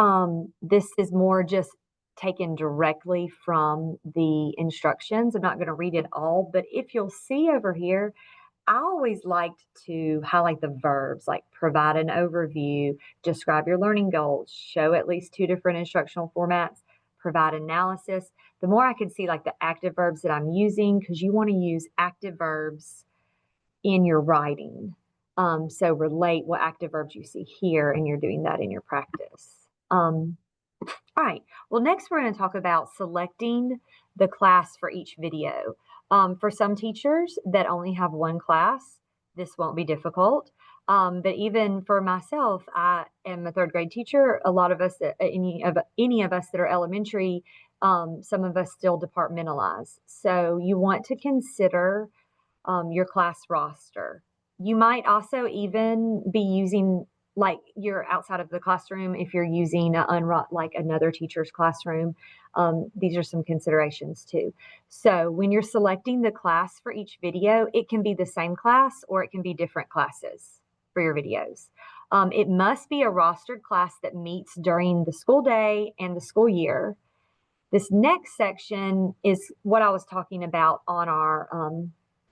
this is more just taken directly from the instructions. I'm not going to read it all, but if you'll see over here, I always liked to highlight the verbs, like provide an overview, describe your learning goals, show at least 2 different instructional formats, provide analysis. The more I could see like the active verbs that I'm using, because you want to use active verbs in your writing. So relate what active verbs you see here, and you're doing that in your practice. All right. Well, next we're going to talk about selecting the class for each video. For some teachers that only have one class, this won't be difficult. But even for myself, I am a 3rd grade teacher. A lot of us, any of us that are elementary, some of us still departmentalize. So you want to consider your class roster. You might also even be using, like, you're outside of the classroom if you're using like another teacher's classroom. These are some considerations too. So when you're selecting the class for each video, it can be the same class or it can be different classes for your videos. It must be a rostered class that meets during the school day and the school year. This next section is what I was talking about on our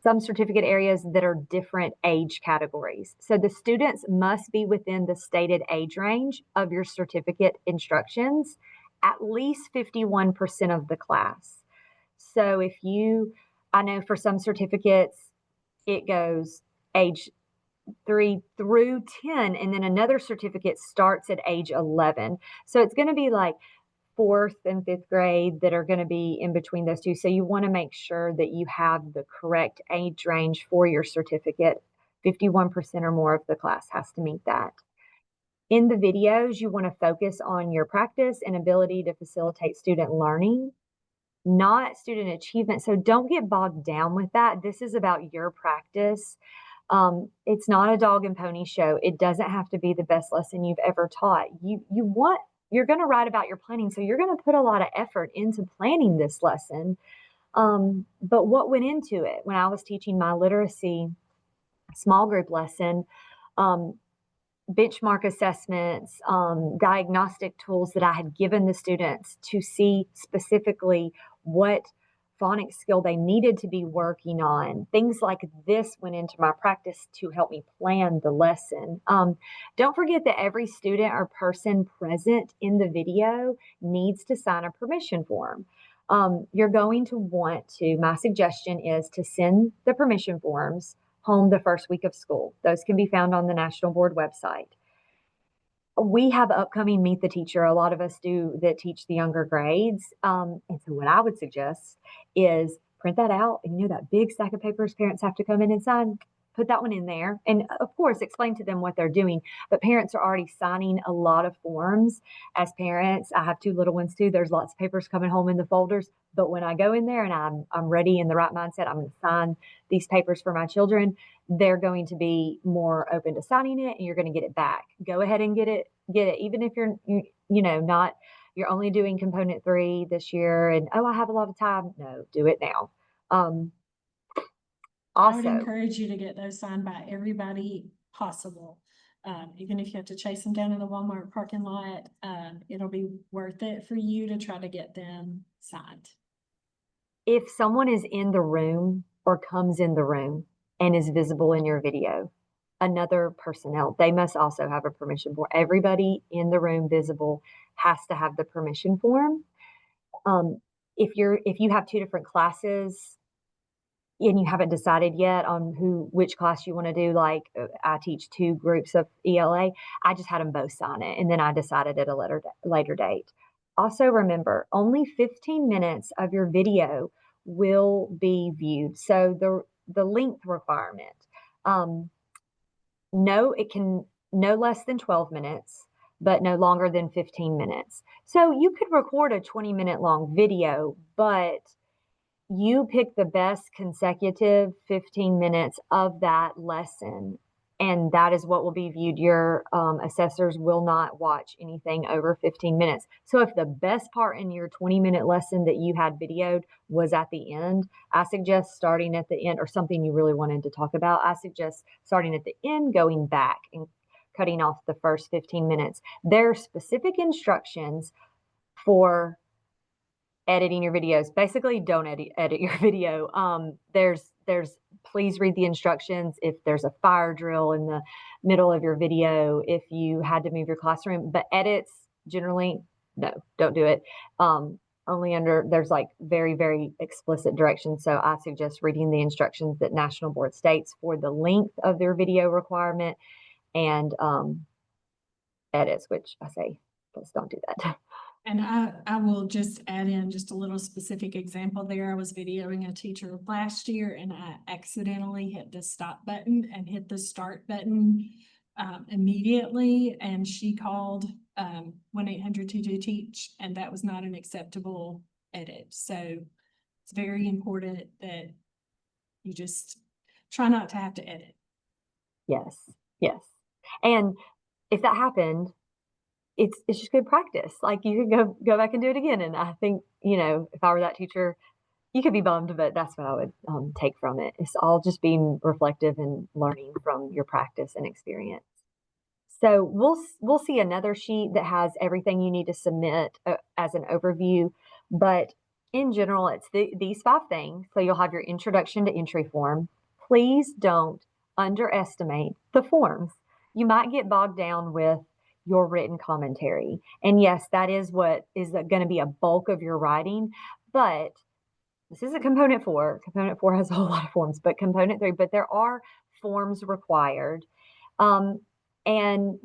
some certificate areas that are different age categories. So the students must be within the stated age range of your certificate instructions, at least 51% of the class. So I know for some certificates, it goes age 3 through 10, and then another certificate starts at age 11. So it's going to be like 4th and 5th grade that are going to be in between those two. So you want to make sure that you have the correct age range for your certificate. 51% or more of the class has to meet that. In the videos, you want to focus on your practice and ability to facilitate student learning, not student achievement. So don't get bogged down with that. This is about your practice. It's not a dog and pony show. It doesn't have to be the best lesson you've ever taught. You're going to write about your planning, so you're going to put a lot of effort into planning this lesson. But what went into it when I was teaching my literacy small group lesson, benchmark assessments, diagnostic tools that I had given the students to see specifically what phonics skill they needed to be working on. Things like this went into my practice to help me plan the lesson. Don't forget that every student or person present in the video needs to sign a permission form. You're going to want to, my suggestion is to send the permission forms home the first week of school. Those can be found on the National Board website. We have upcoming Meet the Teacher. A lot of us do that teach the younger grades. And so what I would suggest is print that out. And that big stack of papers parents have to come in and sign, put that one in there. And of course, explain to them what they're doing. But parents are already signing a lot of forms as parents. I have 2 little ones too. There's lots of papers coming home in the folders. But when I go in there and I'm ready in the right mindset, I'm going to sign these papers for my children, they're going to be more open to signing it, and you're going to get it back. Go ahead and get it. Even if you're only doing component 3 this year and, I have a lot of time. No, do it now. I would Also, encourage you to get those signed by everybody possible. Even if you have to chase them down in the Walmart parking lot, it'll be worth it for you to try to get them signed. if someone is in the room or comes in the room and is visible in your video, another personnel, they must also have a permission form. Everybody in the room visible has to have the permission form. If you have 2 different classes and you haven't decided yet on which class you want to do, like I teach 2 groups of ELA, I just had them both sign it, and then I decided at a later date. Also remember, only 15 minutes of your video will be viewed. So the length requirement, it can no less than 12 minutes, but no longer than 15 minutes. So you could record a 20-minute long video, but you pick the best consecutive 15 minutes of that lesson, and that is what will be viewed. Your assessors will not watch anything over 15 minutes. So if the best part in your 20-minute lesson that you had videoed was at the end, I suggest starting at the end, or something you really wanted to talk about, I suggest starting at the end, going back and cutting off the first 15 minutes. There are specific instructions for editing your videos. Basically, don't edit your video. Please read the instructions. If there's a fire drill in the middle of your video, if you had to move your classroom, but edits generally, no, don't do it. There's like very, very explicit directions. So I suggest reading the instructions that National Board states for the length of their video requirement and edits, which I say, let's don't do that. And I will just add in just a little specific example there. I was videoing a teacher last year and I accidentally hit the stop button and hit the start button immediately. And she called 1-800-2-2-TEACH, and that was not an acceptable edit. So it's very important that you just try not to have to edit. Yes. And if that happened, it's just good practice. Like you could go back and do it again. And I think, if I were that teacher, you could be bummed, but that's what I would take from it. It's all just being reflective and learning from your practice and experience. So we'll see another sheet that has everything you need to submit as an overview. But in general, it's these 5 things. So you'll have your introduction to entry form. Please don't underestimate the forms. You might get bogged down with your written commentary. And yes, that is what is going to be a bulk of your writing, but this isn't component 4. Component 4 has a whole lot of forms, but component 3, but there are forms required. And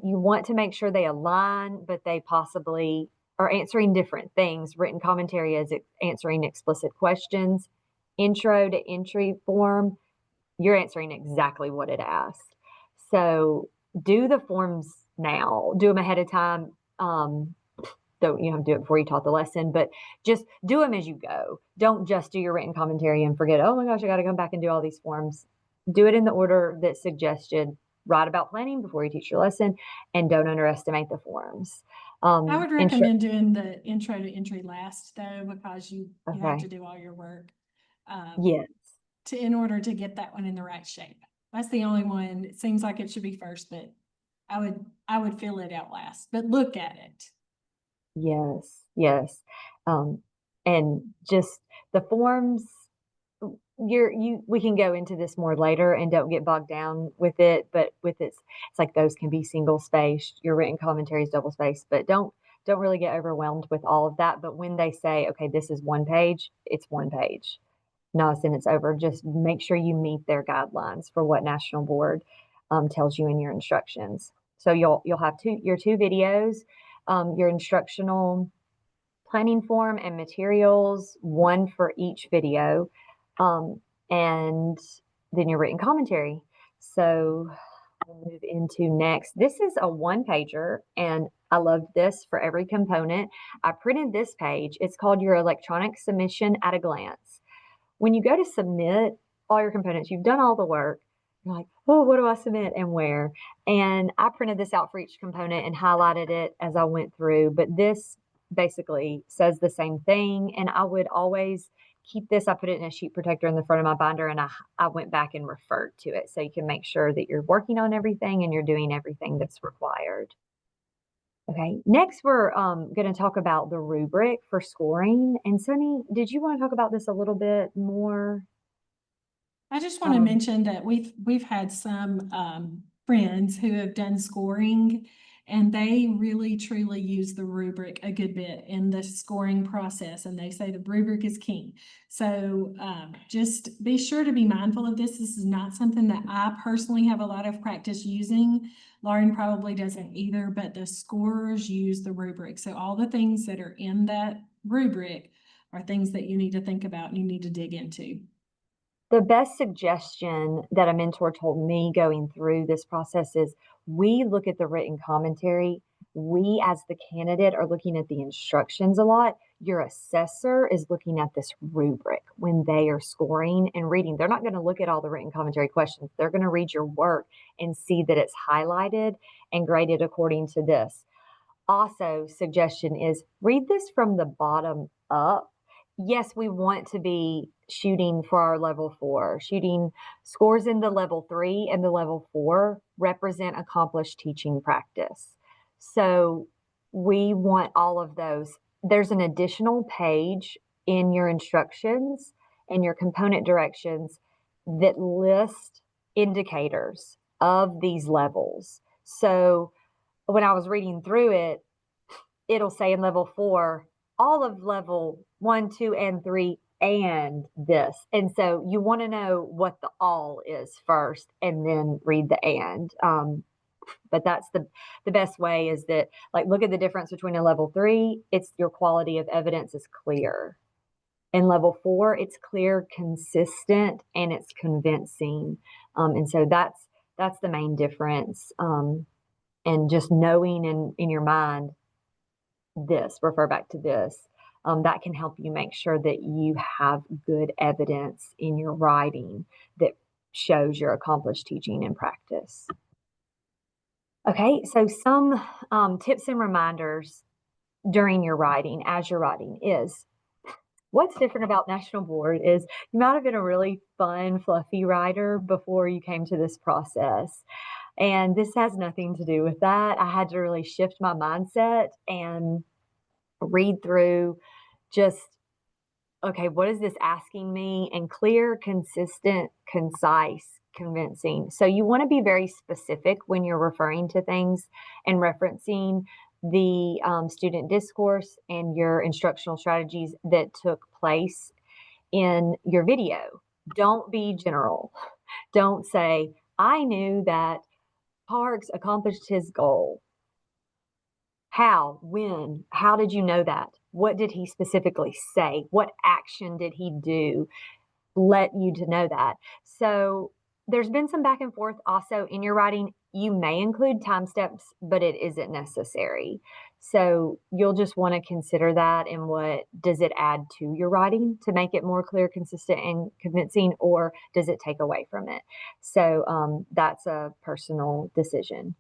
you want to make sure they align, but they possibly are answering different things. Written commentary is answering explicit questions. Intro to entry form, you're answering exactly what it asks. So do the forms now, do them ahead of time. Don't you have to do it before you taught the lesson, but just do them as you go. Don't just do your written commentary and forget, oh my gosh, I got to come back and do all these forms. Do it in the order that's suggested. Write about planning before you teach your lesson, and don't underestimate the forms. I would recommend doing the intro to entry last though, because you have Okay. to do all your work. Yes. In order to get that one in the right shape. That's the only one. It seems like it should be first, but I would fill it out last, but look at it. Yes. Yes. And just the forms, we can go into this more later and don't get bogged down with it, but with it's like those can be single spaced, your written commentary is double spaced, but don't really get overwhelmed with all of that. But when they say, okay, this is one page, it's one page, not a sentence over. Just make sure you meet their guidelines for what National Board tells you in your instructions. So you'll have your 2 videos, your instructional planning form and materials, 1 for each video, and then your written commentary. So we'll move into next. This is a 1-pager, and I love this for every component. I printed this page. It's called your electronic submission at a glance. When you go to submit all your components, you've done all the work. You're like, oh, what do I submit and where? And I printed this out for each component and highlighted it as I went through. But this basically says the same thing. And I would always keep this. I put it in a sheet protector in the front of my binder, and I went back and referred to it. So you can make sure that you're working on everything and you're doing everything that's required. Okay, next we're going to talk about the rubric for scoring. And Sunny, did you want to talk about this a little bit more? I just want to mention that we've had some friends who have done scoring, and they really truly use the rubric a good bit in the scoring process, and they say the rubric is king. So just be sure to be mindful of this. This is not something that I personally have a lot of practice using. Lauren probably doesn't either, but the scorers use the rubric. So all the things that are in that rubric are things that you need to think about and you need to dig into. The best suggestion that a mentor told me going through this process is we look at the written commentary. We, as the candidate, are looking at the instructions a lot. Your assessor is looking at this rubric when they are scoring and reading. They're not going to look at all the written commentary questions. They're going to read your work and see that it's highlighted and graded according to this. Also, suggestion is read this from the bottom up. Yes, we want to be shooting for our level 4. Shooting scores in the level 3 and the level 4 represent accomplished teaching practice. So we want all of those. There's an additional page in your instructions and your component directions that list indicators of these levels. So when I was reading through it, it'll say in level 4, all of level 1, 2, and 3, and this. And so you want to know what the all is first and then read the and. But that's the best way is that, like, look at the difference between a level 3. It's your quality of evidence is clear. In level 4, it's clear, consistent, and it's convincing. And so that's the main difference. And just knowing in your mind this, refer back to this, that can help you make sure that you have good evidence in your writing that shows your accomplished teaching and practice. Okay, so some tips and reminders during your writing, as you're writing, is what's different about National Board is you might have been a really fun, fluffy writer before you came to this process. And this has nothing to do with that. I had to really shift my mindset and read through just, okay, what is this asking me? And clear, consistent, concise, convincing. So you want to be very specific when you're referring to things and referencing the student discourse and your instructional strategies that took place in your video. Don't be general. Don't say, I knew that Parks accomplished his goal. How? When? How did you know that? What did he specifically say? What action did he do? Let you to know that. So there's been some back and forth also in your writing. You may include time steps, but it isn't necessary. So you'll just want to consider that, and what does it add to your writing to make it more clear, consistent, and convincing, or does it take away from it? So that's a personal decision.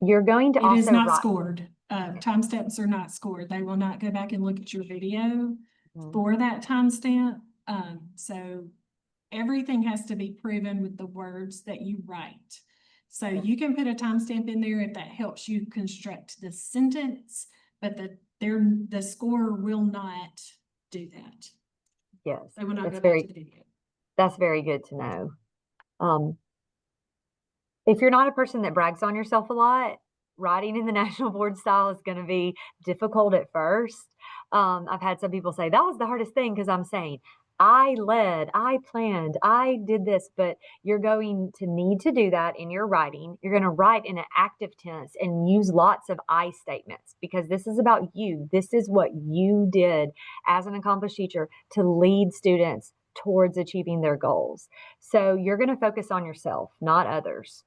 You're going to It also is not write. scored. Timestamps are not scored. They will not go back and look at your video Mhm. for that timestamp. So everything has to be proven with the words that you write. So you can put a timestamp in there if that helps you construct the sentence, but the score will not do that. Yes, They will not that's go back to the video. that's very good to know. If you're not a person that brags on yourself a lot, writing in the National Board style is going to be difficult at first. I've had some people say that was the hardest thing because I'm saying I led, I planned, I did this, but you're going to need to do that in your writing. You're going to write in an active tense and use lots of I statements because this is about you. This is what you did as an accomplished teacher to lead students towards achieving their goals. So you're going to focus on yourself, not others.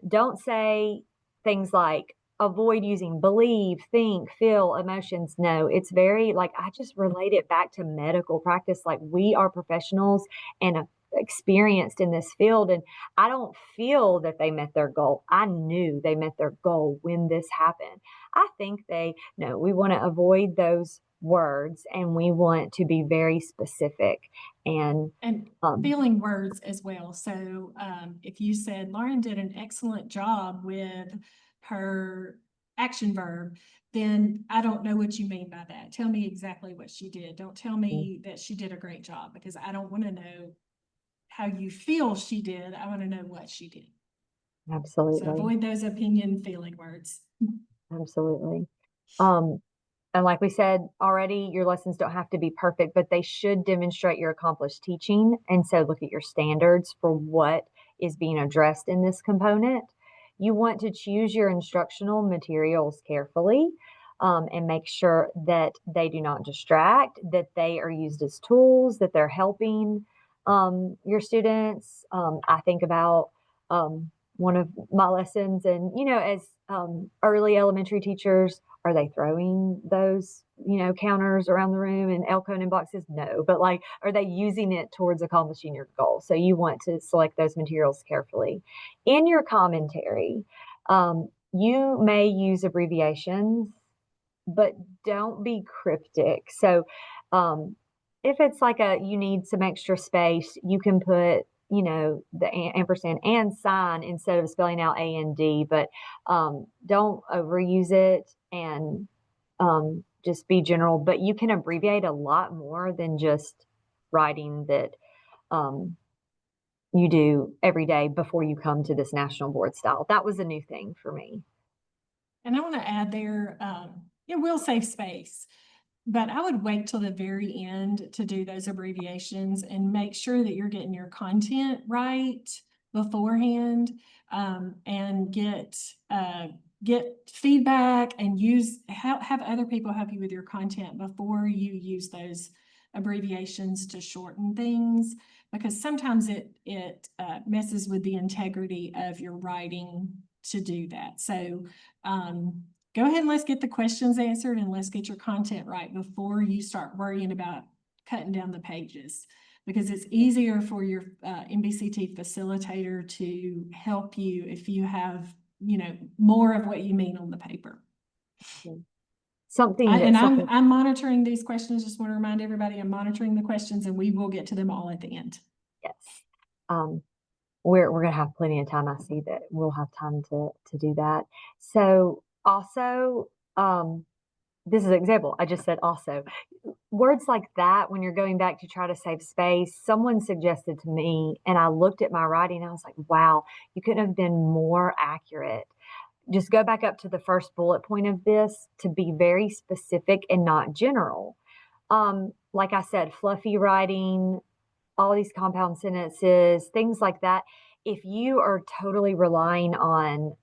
Don't say things like avoid using believe, think, feel, emotions. No, it's very like I just relate it back to medical practice. Like we are professionals and experienced in this field, and I don't feel that they met their goal. I knew they met their goal when this happened. I think we want to avoid those words and we want to be very specific and feeling words as well. So if you said Lauren did an excellent job with her action verb, then I don't know what you mean by that. Tell me exactly what she did. Don't tell me that she did a great job because I don't want to know how you feel she did. I want to know what she did. Absolutely. So avoid those opinion feeling words. Absolutely. And like we said already, your lessons don't have to be perfect, but they should demonstrate your accomplished teaching. And so look at your standards for what is being addressed in this component. You want to choose your instructional materials carefully and make sure that they do not distract, that they are used as tools, that they're helping your students. I think about one of my lessons and, as early elementary teachers, are they throwing those, counters around the room and Elko and boxes? No, but are they using it towards accomplishing your goal? So you want to select those materials carefully. In your commentary, you may use abbreviations, but don't be cryptic. So if it's you need some extra space, you can put the ampersand and sign instead of spelling out A and D, but don't overuse it and just be general. But you can abbreviate a lot more than just writing that you do every day before you come to this National Board style. That was a new thing for me. And I want to add there, it will save space. But I would wait till the very end to do those abbreviations and make sure that you're getting your content right beforehand, and get feedback and have other people help you with your content before you use those abbreviations to shorten things, because sometimes it messes with the integrity of your writing to do that. So go ahead and let's get the questions answered and let's get your content right before you start worrying about cutting down the pages, because it's easier for your MBCT facilitator to help you if you have, more of what you mean on the paper. I'm monitoring these questions. Just want to remind everybody, I'm monitoring the questions and we will get to them all at the end. Yes. We're going to have plenty of time. I see that we'll have time to do that. So also, this is an example. I just said also. Words like that, when you're going back to try to save space, someone suggested to me, and I looked at my writing, and I was like, wow, you couldn't have been more accurate. Just go back up to the first bullet point of this to be very specific and not general. like I said, fluffy writing, all these compound sentences, things like that. If you are totally relying on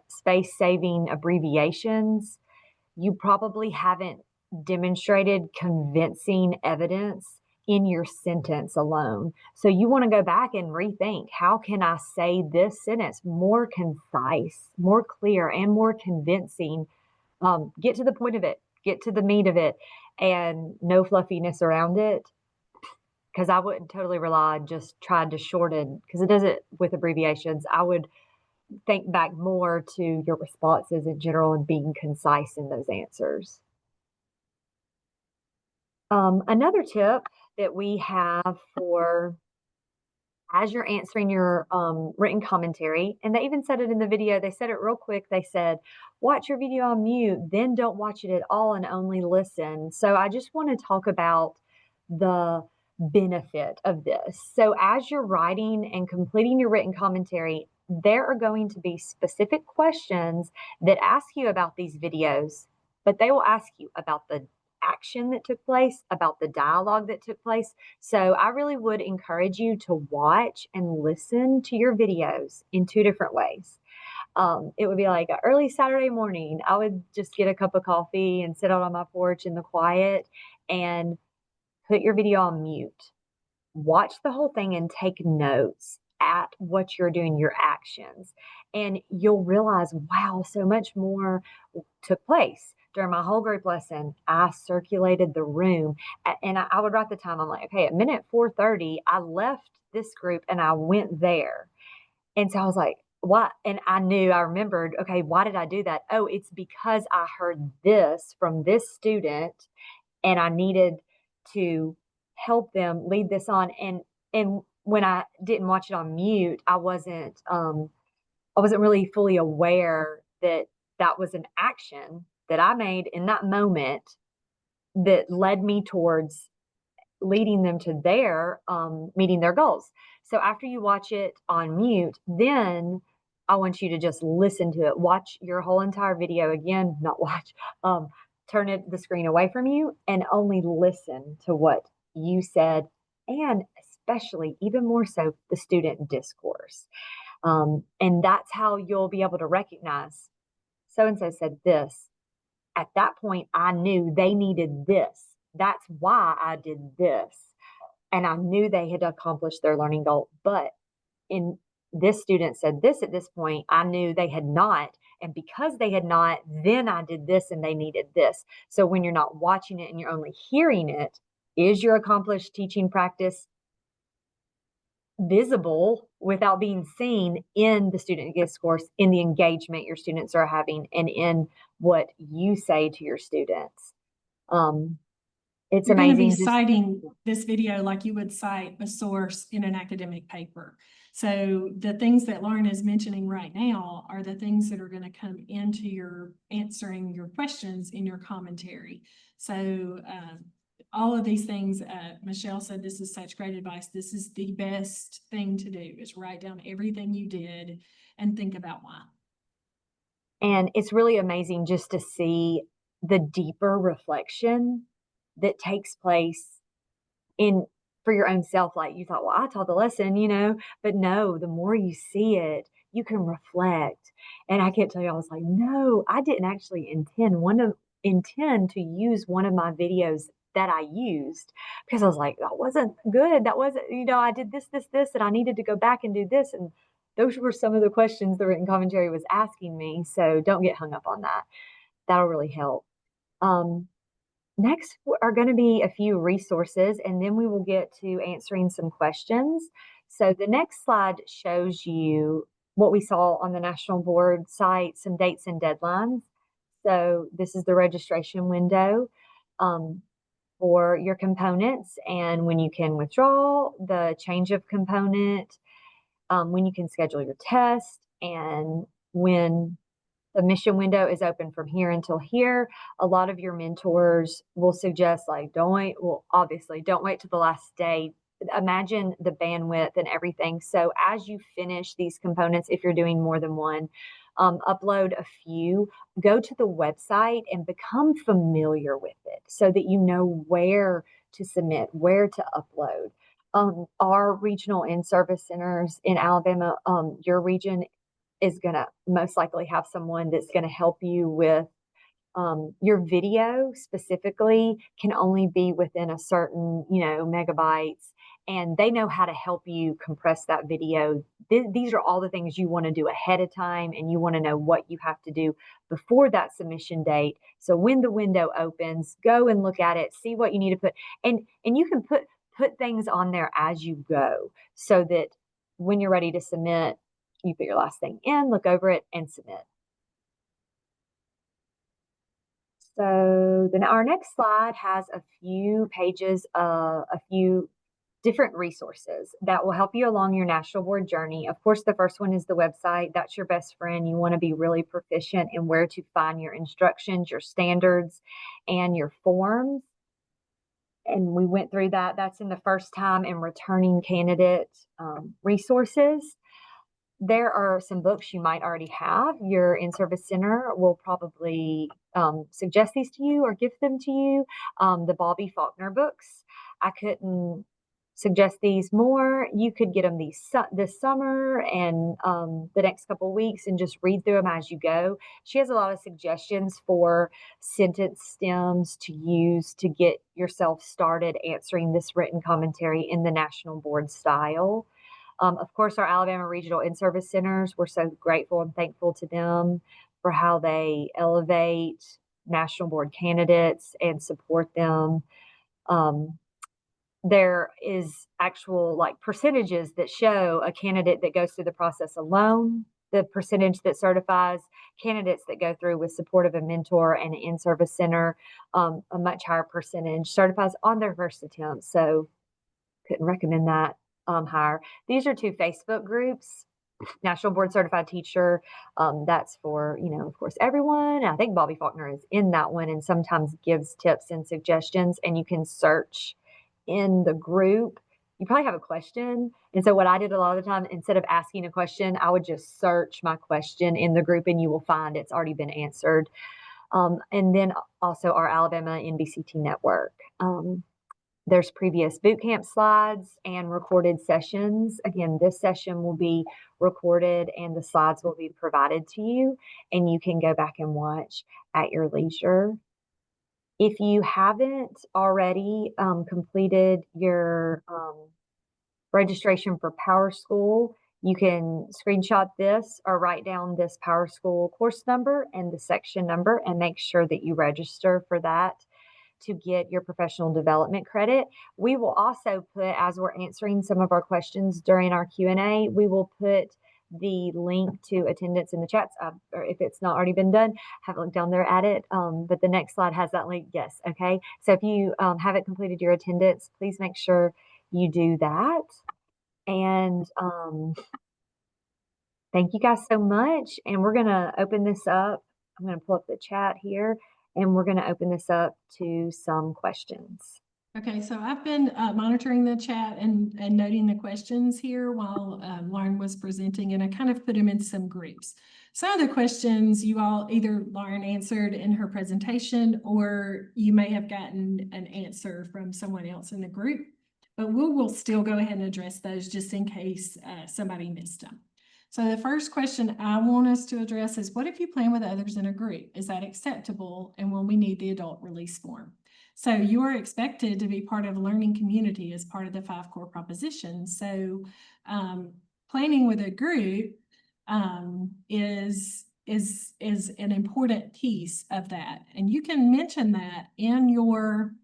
space saving abbreviations, you probably haven't demonstrated convincing evidence in your sentence alone. So you want to go back and rethink, how can I say this sentence more concise, more clear, and more convincing? Get to the point of it, get to the meat of it, and no fluffiness around it. Because I wouldn't totally rely on just trying to shorten, because it does it with abbreviations. I would think back more to your responses in general and being concise in those answers. Another tip that we have for as you're answering your written commentary, and they even said it in the video, they said it real quick. They said, watch your video on mute, then don't watch it at all and only listen. So I just want to talk about the benefit of this. So as you're writing and completing your written commentary, there are going to be specific questions that ask you about these videos, but they will ask you about the action that took place, about the dialogue that took place. So I really would encourage you to watch and listen to your videos in two different ways. It would be like an early Saturday morning. I would just get a cup of coffee and sit out on my porch in the quiet and put your video on mute. Watch the whole thing and take notes at what you're doing, your actions. And you'll realize, wow, so much more took place. During my whole group lesson, I circulated the room and I would write the time. I'm like, okay, at minute 4:30, I left this group and I went there. And so I was like, what? And I remembered, okay, why did I do that? Oh, it's because I heard this from this student and I needed to help them lead this on. And when I didn't watch it on mute, I wasn't really fully aware that that was an action that I made in that moment that led me towards leading them to their meeting their goals. So after you watch it on mute, then I want you to just listen to it. Watch your whole entire video again, not watch, turn the screen away from you and only listen to what you said, and especially even more so the student discourse. And that's how you'll be able to recognize so-and-so said this. At that point, I knew they needed this. That's why I did this. And I knew they had accomplished their learning goal. But in this student said this at this point, I knew they had not. And because they had not, then I did this and they needed this. So when you're not watching it and you're only hearing it, is your accomplished teaching practice visible without being seen in the student discourse, in the engagement your students are having, and in what you say to your students? It's You're going to amazing. be citing this video like you would cite a source in an academic paper. So the things that Lauren is mentioning right now are the things that are going to come into your answering your questions in your commentary. So all of these things, Michelle said, this is such great advice. This is the best thing to do, is write down everything you did and think about why. And it's really amazing just to see the deeper reflection that takes place for your own self. Like you thought, well, I taught the lesson, but no, the more you see it, you can reflect. And I can't tell you, I was like, no, I didn't actually intend to use one of my videos that I used, because I was like, that wasn't good. That wasn't, I did this, and I needed to go back and do this. And those were some of the questions the written commentary was asking me. So don't get hung up on that. That'll really help. Next are going to be a few resources, and then we will get to answering some questions. So the next slide shows you what we saw on the National Board site, some dates and deadlines. So this is the registration window for your components, and when you can withdraw, the change of component, when you can schedule your test, and when the mission window is open from here until here. A lot of your mentors will suggest, like, obviously don't wait to the last day. Imagine the bandwidth and everything. So as you finish these components, if you're doing more than one, upload a few. Go to the website and become familiar with it so that you know where to submit, where to upload. Our regional in-service centers in Alabama, your region is going to most likely have someone that's going to help you with your video specifically can only be within a certain, megabytes, and they know how to help you compress that video. These are all the things you want to do ahead of time, and you want to know what you have to do before that submission date. So when the window opens, go and look at it, see what you need to put, and you can put things on there as you go, so that when you're ready to submit, you put your last thing in, look over it, and submit. So then our next slide has a few pages, a few different resources that will help you along your national board journey. Of course, the first one is the website. That's your best friend. You want to be really proficient in where to find your instructions, your standards, and your forms. And we went through that. That's in the first time and returning candidate resources. There are some books you might already have. Your in-service center will probably suggest these to you or give them to you. The Bobby Faulkner books. I couldn't suggest these more. You could get them this summer and the next couple of weeks and just read through them as you go. She has a lot of suggestions for sentence stems to use to get yourself started answering this written commentary in the National Board style. Of course, our Alabama Regional In-Service Centers, we're so grateful and thankful to them for how they elevate National Board candidates and support them. There is actual percentages that show a candidate that goes through the process alone, the percentage that certifies, candidates that go through with support of a mentor and an in-service center, a much higher percentage certifies on their first attempt. So couldn't recommend that higher. These are two Facebook groups. National Board Certified Teacher, that's for, of course, everyone. I think Bobby Faulkner is in that one and sometimes gives tips and suggestions, and you can search in the group. You probably have a question. And so what I did a lot of the time, instead of asking a question, I would just search my question in the group and you will find it's already been answered. And then also our Alabama NBCT network. There's previous boot camp slides and recorded sessions. Again, this session will be recorded and the slides will be provided to you, and you can go back and watch at your leisure. If you haven't already completed your registration for PowerSchool, you can screenshot this or write down this PowerSchool course number and the section number and make sure that you register for that to get your professional development credit. We will also put, as we're answering some of our questions during our Q&A, we will put the link to attendance in the chats, or if it's not already been done, have a look down there at it. But the next slide has that link. Yes. Okay. So if you haven't completed your attendance, please make sure you do that. And thank you guys so much. And we're going to open this up. I'm going to pull up the chat here. And we're going to open this up to some questions. Okay, so I've been monitoring the chat and noting the questions here while Lauren was presenting, and I kind of put them in some groups. Some of the questions you all either Lauren answered in her presentation, or you may have gotten an answer from someone else in the group, but we will still go ahead and address those just in case somebody missed them. So the first question I want us to address is, what if you plan with others in a group? Is that acceptable? And will we need the adult release form? So you are expected to be part of a learning community as part of the 5 core propositions. So planning with a group is an important piece of that. And you can mention that in your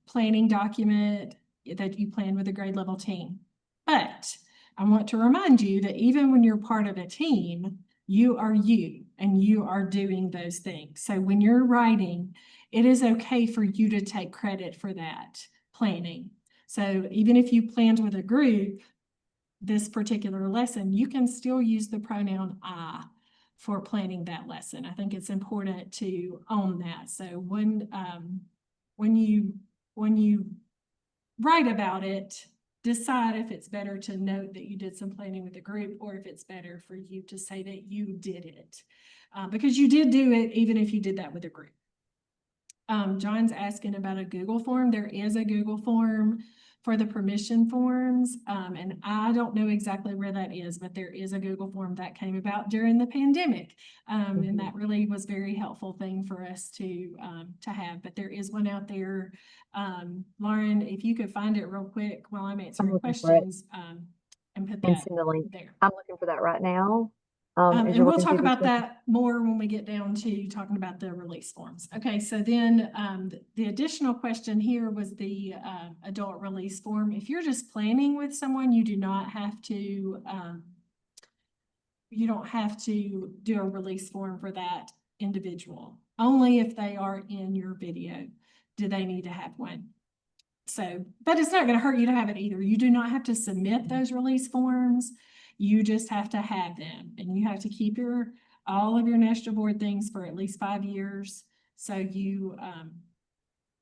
planning document that you plan with a grade level team. But I want to remind you that even when you're part of a team, you are you and you are doing those things. So when you're writing, it is okay for you to take credit for that planning. So even if you planned with a group this particular lesson, you can still use the pronoun I for planning that lesson. I think it's important to own that. So when you write about it, decide if it's better to note that you did some planning with the group, or if it's better for you to say that you did it. Because you did do it, even if you did that with a group. John's asking about a Google form. There is a Google form for the permission forms. And I don't know exactly where that is, but there is a Google form that came about during the pandemic. And that really was very helpful thing for us to have, but there is one out there. Lauren, if you could find it real quick while I'm answering looking for it. questions, and put And that send the link. there. I'm looking for that right now. as And you're we'll looking talk through these about questions. that more when we get down to talking about the release forms. Okay, so then the additional question here was the adult release form. If you're just planning with someone, you do not have to you don't have to do a release form for that individual. Only if they are in your video do they need to have one. So, but it's not going to hurt you to have it either. You do not have to submit those release forms. You just have to have them, and you have to keep all of your national board things for at least 5 years. So you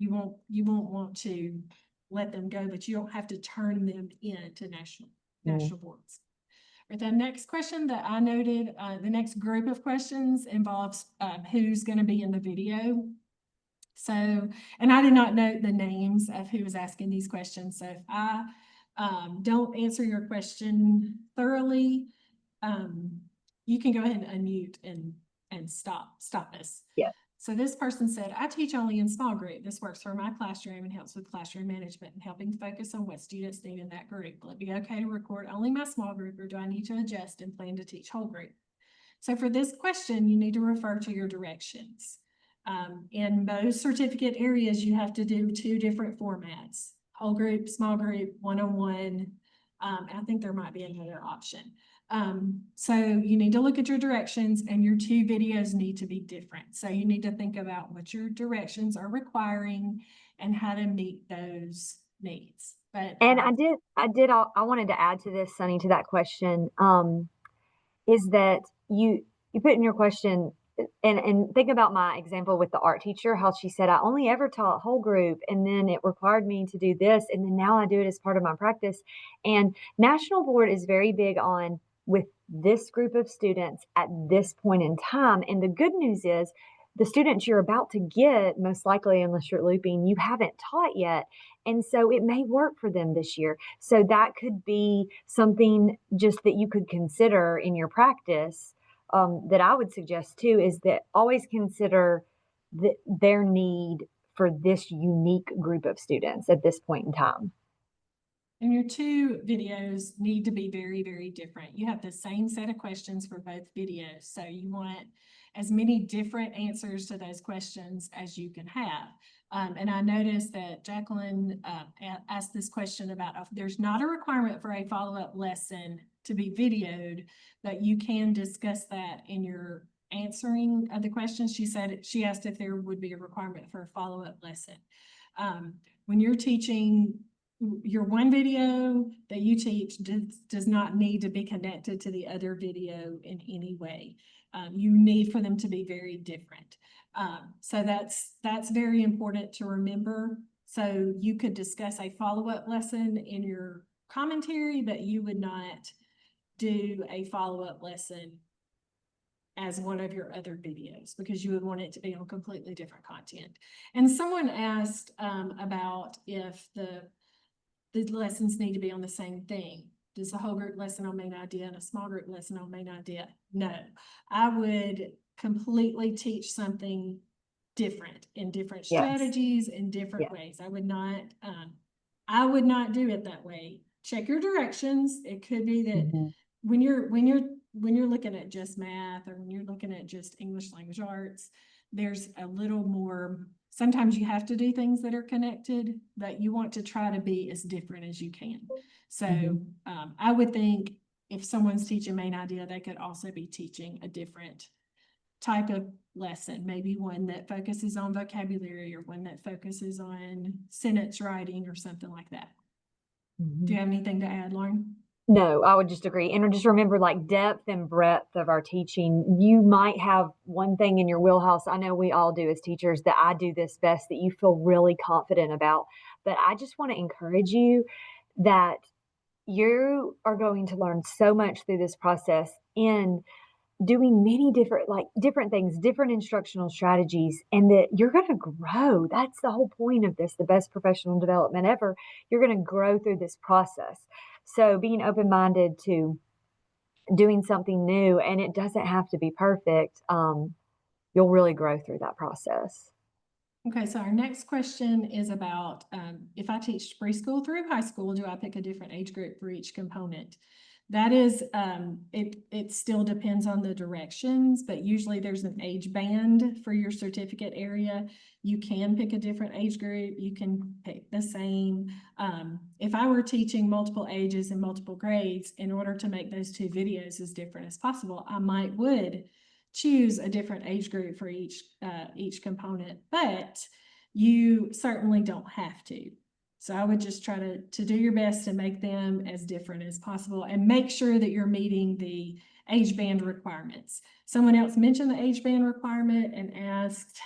won't want to let them go, but you don't have to turn them in to national boards. For the next question that I noted, the next group of questions involves who's going to be in the video. So, and I did not note the names of who was asking these questions. So if I don't answer your question thoroughly, you can go ahead and unmute and stop us. Yeah. So this person said, I teach only in small group. This works for my classroom and helps with classroom management and helping focus on what students need in that group. Will it be okay to record only my small group, or do I need to adjust and plan to teach whole group? So for this question, you need to refer to your directions. In most certificate areas, you have to do 2 different formats: whole group, small group, one-on-one. I think there might be another option. So you need to look at your directions, and your 2 videos need to be different. So you need to think about what your directions are requiring and how to meet those needs. But And I wanted to add to this, Sunny, to that question, is that you put in your question, and think about my example with the art teacher, how she said, I only ever taught whole group, and then it required me to do this, and then now I do it as part of my practice. And National Board is very big on with this group of students at this point in time. And the good news is the students you're about to get, most likely, unless you're looping, you haven't taught yet. And so it may work for them this year. So that could be something just that you could consider in your practice. That I would suggest too, is that always consider their need for this unique group of students at this point in time. And your 2 videos need to be very, very different. You have the same set of questions for both videos. So you want as many different answers to those questions as you can have. And I noticed that Jacqueline asked this question about there's not a requirement for a follow-up lesson to be videoed, but you can discuss that in your answering of the questions. She asked if there would be a requirement for a follow-up lesson. When you're teaching, your one video that you teach does not need to be connected to the other video in any way. You need for them to be very different. So that's very important to remember. So you could discuss a follow-up lesson in your commentary, but you would not do a follow-up lesson as one of your other videos, because you would want it to be on completely different content. And someone asked about if the lessons need to be on the same thing. Does a whole group lesson on main idea and a small group lesson on main idea? No, I would completely teach something different in different strategies in different ways. I would not do it that way. Check your directions. It could be that when you're looking at just math, or when you're looking at just English language arts, there's a little more. Sometimes you have to do things that are connected, but you want to try to be as different as you can. So I would think if someone's teaching main idea, they could also be teaching a different type of lesson, maybe one that focuses on vocabulary, or one that focuses on sentence writing, or something like that. Do you have anything to add, Lauren? No, I would just agree. And just remember, like, depth and breadth of our teaching. You might have one thing in your wheelhouse. I know we all do as teachers, that I do this best, that you feel really confident about. But I just want to encourage you that you are going to learn so much through this process in doing many different things, different instructional strategies, and that you're going to grow. That's the whole point of this, the best professional development ever. You're going to grow through this process. So being open-minded to doing something new, and it doesn't have to be perfect, you'll really grow through that process. Okay, so our next question is about if I teach preschool through high school, do I pick a different age group for each component? That is, it still depends on the directions, but usually there's an age band for your certificate area. You can pick a different age group. You can pick the same. If I were teaching multiple ages and multiple grades, in order to make those two videos as different as possible, I would choose a different age group for each component, but you certainly don't have to. So I would just try to do your best to make them as different as possible and make sure that you're meeting the age band requirements. Someone else mentioned the age band requirement and asked,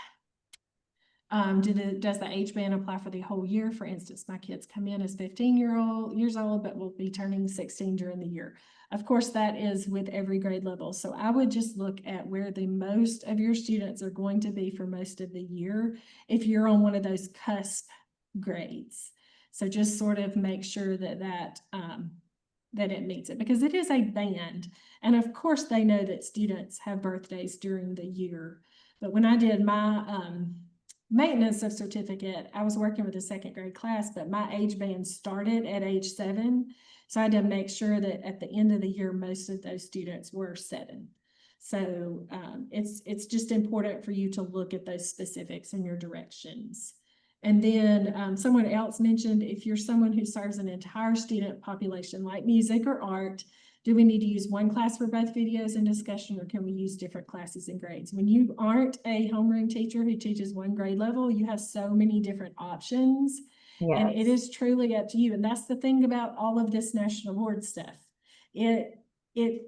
does the age band apply for the whole year? For instance, my kids come in as 15 years old, but will be turning 16 during the year. Of course, that is with every grade level. So I would just look at where the most of your students are going to be for most of the year if you're on one of those cusp grades. So just sort of make sure that it meets it, because it is a band. And of course, they know that students have birthdays during the year. But when I did my maintenance of certificate, I was working with a second grade class, but my age band started at age 7. So I had to make sure that at the end of the year, most of those students were 7. So it's just important for you to look at those specifics in your directions. And then someone else mentioned, if you're someone who serves an entire student population like music or art, do we need to use one class for both videos and discussion, or can we use different classes and grades? When you aren't a homeroom teacher who teaches one grade level, you have so many different options. Yes. And it is truly up to you. And that's the thing about all of this national board stuff. It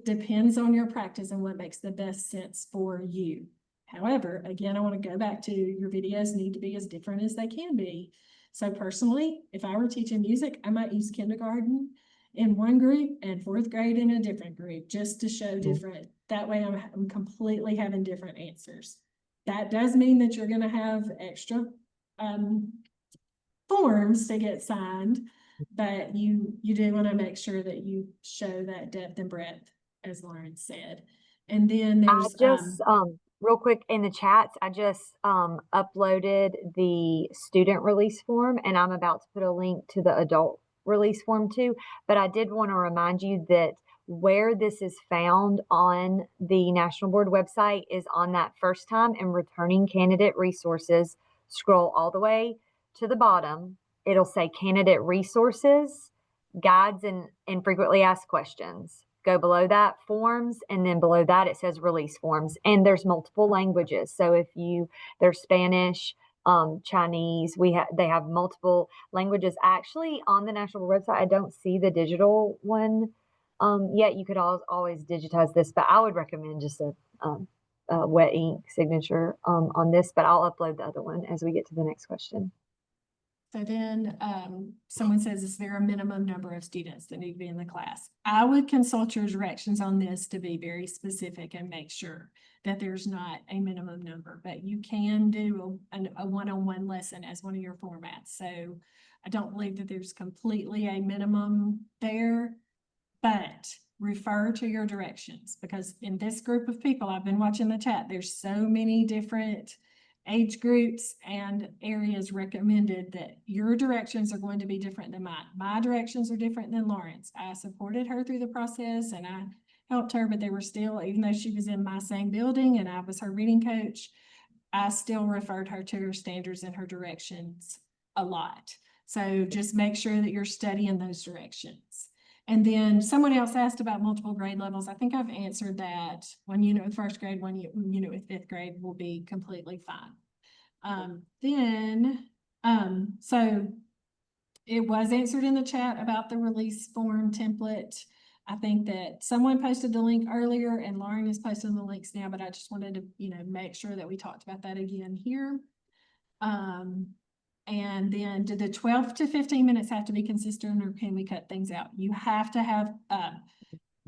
depends on your practice and what makes the best sense for you. However, again, I want to go back to your videos need to be as different as they can be. So personally, if I were teaching music, I might use kindergarten in one group and 4th grade in a different group, just to show different. That way I'm completely having different answers. That does mean that you're going to have extra forms to get signed, but you do want to make sure that you show that depth and breadth, as Lauren said. And then there's real quick in the chats, I just uploaded the student release form, and I'm about to put a link to the adult release form too. But I did want to remind you that where this is found on the National Board website is on that first time and returning candidate resources. Scroll all the way to the bottom. It'll say candidate resources, guides, and frequently asked questions. Go below that, forms, and then below that it says release forms. And there's multiple languages. So there's Spanish, Chinese, they have multiple languages. Actually, on the National Board website, I don't see the digital one yet. You could always digitize this, but I would recommend just a wet ink signature on this, but I'll upload the other one as we get to the next question. So then someone says, is there a minimum number of students that need to be in the class? I would consult your directions on this to be very specific and make sure that there's not a minimum number, but you can do a one-on-one lesson as one of your formats. So I don't believe that there's completely a minimum there, but refer to your directions, because in this group of people, I've been watching the chat, there's so many different age groups and areas recommended that your directions are going to be different than mine. My directions are different than Lauren's. I supported her through the process and I helped her, but they were still, even though she was in my same building and I was her reading coach, I still referred her to her standards and her directions a lot. So just make sure that you're studying those directions. And then someone else asked about multiple grade levels. I think I've answered that. One unit with 1st grade, one unit with 5th grade will be completely fine. So it was answered in the chat about the release form template. I think that someone posted the link earlier and Lauren is posting the links now, but I just wanted to, make sure that we talked about that again here. And then do the 12 to 15 minutes have to be consistent, or can we cut things out? You have to have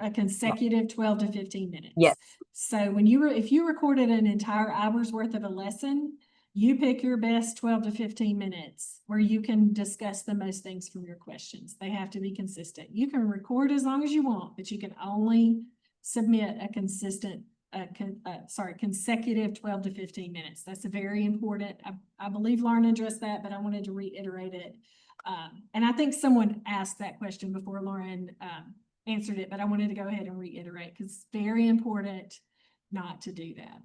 a consecutive 12 to 15 minutes. Yes. So when if you recorded an entire hour's worth of a lesson, you pick your best 12 to 15 minutes where you can discuss the most things from your questions. They have to be consistent. You can record as long as you want, but you can only submit a consecutive 12 to 15 minutes. That's very important. I believe Lauren addressed that, but I wanted to reiterate it. And I think someone asked that question before Lauren answered it, but I wanted to go ahead and reiterate because it's very important not to do that.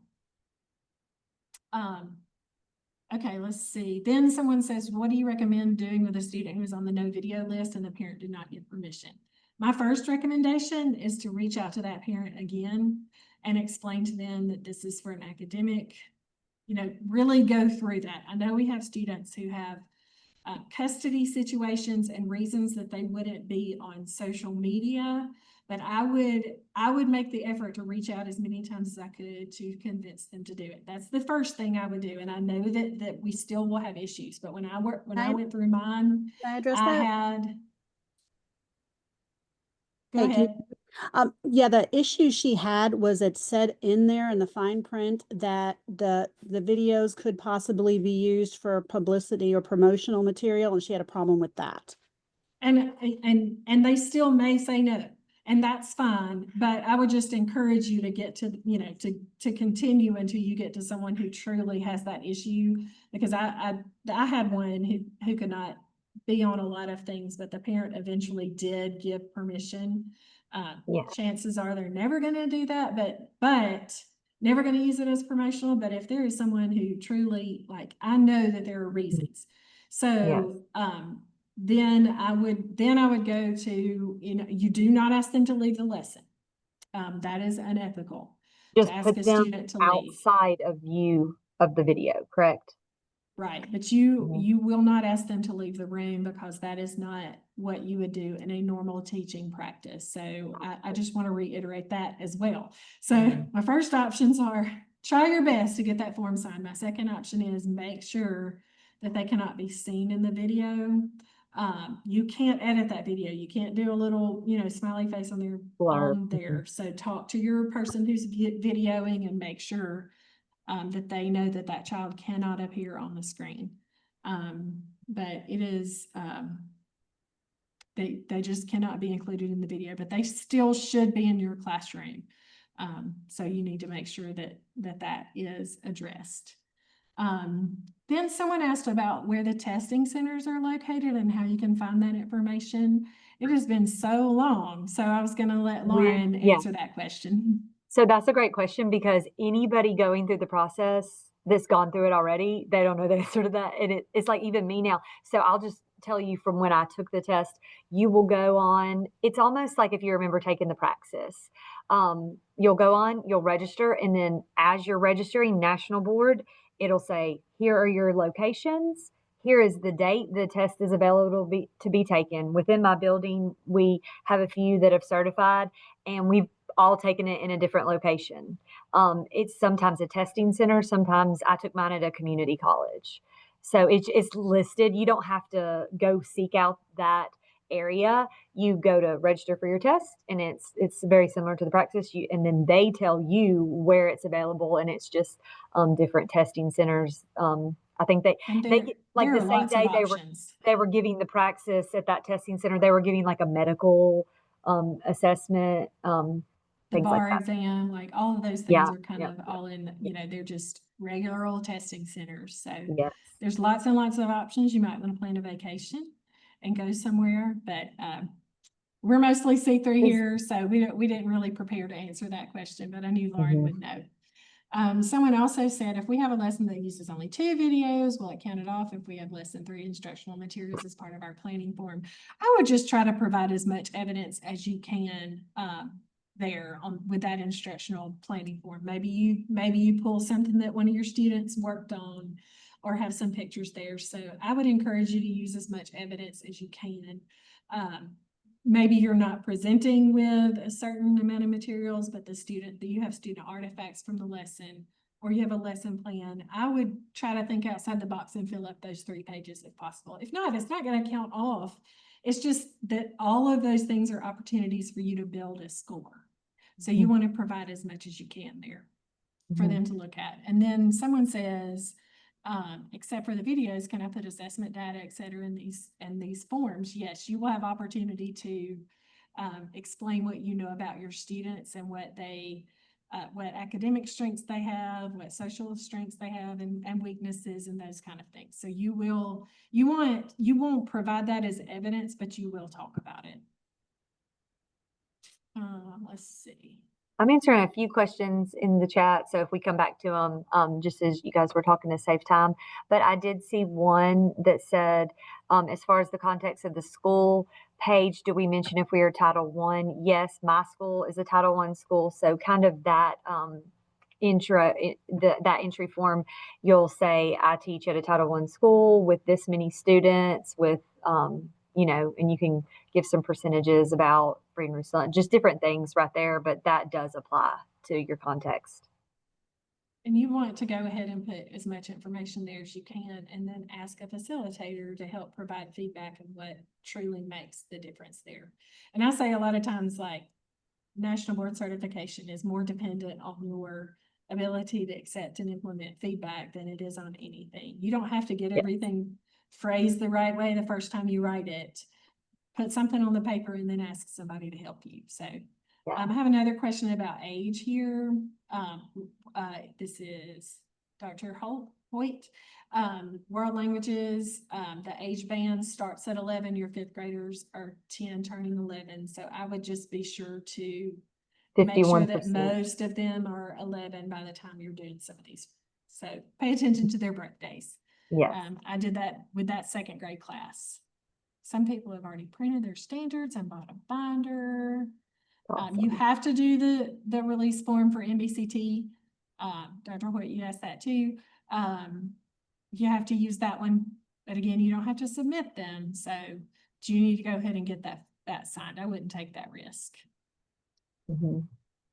Okay, let's see. Then someone says, what do you recommend doing with a student who's on the no video list and the parent did not give permission? My first recommendation is to reach out to that parent again and explain to them that this is for an academic, really go through that. I know we have students who have custody situations and reasons that they wouldn't be on social media, but I would make the effort to reach out as many times as I could to convince them to do it. That's the first thing I would do. And I know that we still will have issues, but when I went through mine, Can I address I that? had. Go Thank you. ahead. Yeah, the issue she had was it said in there in the fine print that the videos could possibly be used for publicity or promotional material, and she had a problem with that. And they still may say no, and that's fine, but I would just encourage you to get to, to continue until you get to someone who truly has that issue. Because I had one who could not be on a lot of things, but the parent eventually did give permission. Chances are they're never going to do that, but never going to use it as promotional. But if there is someone who truly, I know that there are reasons. So, then I would go to, you do not ask them to leave the lesson. That is unethical. Just to ask put a them student to leave. outside of view of the video, correct? Right, but you will not ask them to leave the room because that is not what you would do in a normal teaching practice. So I just want to reiterate that as well. So my first options are try your best to get that form signed. My second option is make sure that they cannot be seen in the video. You can't edit that video. You can't do a little, smiley face on there. So talk to your person who's videoing and make sure that they know that child cannot appear on the screen. But it is, they just cannot be included in the video, but they still should be in your classroom. So you need to make sure that is addressed. Then someone asked about where the testing centers are located and how you can find that information. It has been so long, so I was going to let Lauren answer that question. So that's a great question, because anybody going through the process that's gone through it already, they don't know the answer to that. And it's like even me now. So I'll just tell you from when I took the test, you will go on, it's almost like if you remember taking the Praxis. You'll go on, you'll register, and then as you're registering, National Board, it'll say, here are your locations. Here is the date the test is available to be taken. Within my building, we have a few that have certified, and we've all taken it in a different location. It's sometimes a testing center. Sometimes I took mine at a community college. So it's listed. You don't have to go seek out that area. You go to register for your test, and it's very similar to the Praxis. And then they tell you where it's available, and it's just different testing centers. I think they get, like the same day they were giving the Praxis at that testing center, they were giving like a medical assessment, the things bar like that. exam, like all of those things are kind of all in, they're just regular old testing centers. So there's lots and lots of options. You might want to plan a vacation and go somewhere, but we're mostly C3 here, so we didn't really prepare to answer that question, but I knew Lauren would know. Someone also said, if we have a lesson that uses only 2 videos, will it count it off if we have less than 3 instructional materials as part of our planning form? I would just try to provide as much evidence as you can with that instructional planning form. Maybe you pull something that one of your students worked on or have some pictures there. So I would encourage you to use as much evidence as you can. Maybe you're not presenting with a certain amount of materials, but you have student artifacts from the lesson or you have a lesson plan, I would try to think outside the box and fill up those 3 pages if possible. If not, it's not going to count off. It's just that all of those things are opportunities for you to build a score. So you want to provide as much as you can there for them to look at. And then someone says, except for the videos, can I put assessment data, et cetera, in these forms? Yes, you will have opportunity to explain what you know about your students and what academic strengths they have, what social strengths they have, and weaknesses and those kind of things. So you won't provide that as evidence, but you will talk about it. Let's see. I'm answering a few questions in the chat, so if we come back to them, just as you guys were talking to save time. But I did see one that said, as far as the context of the school page, do we mention if we are Title I? Yes, my school is a Title I school, so kind of that that entry form, you'll say, I teach at a Title I school with this many students, with you know, and you can give some percentages about free and reduced lunch, just different things right there, but that does apply to your context. And you want to go ahead and put as much information there as you can, and then ask a facilitator to help provide feedback on what truly makes the difference there. And I say a lot of times, like, National Board Certification is more dependent on your ability to accept and implement feedback than it is on anything. You don't have to get everything phrased the right way the first time you write it. Put something on the paper and then ask somebody to help you. So I have another question about age here. This is Dr. Hoyt. World languages, the age band starts at 11. Your 5th graders are 10 turning 11. So I would just be sure to make sure that most of them are 11 by the time you're doing some of these. So pay attention to their birthdays. Yes. I did that with that 2nd grade class. Some people have already printed their standards and bought a binder. Awesome. You have to do the release form for NBCT. Dr. Hoyt, you asked that too. You have to use that one, but again, you don't have to submit them. So do you need to go ahead and get that signed? I wouldn't take that risk.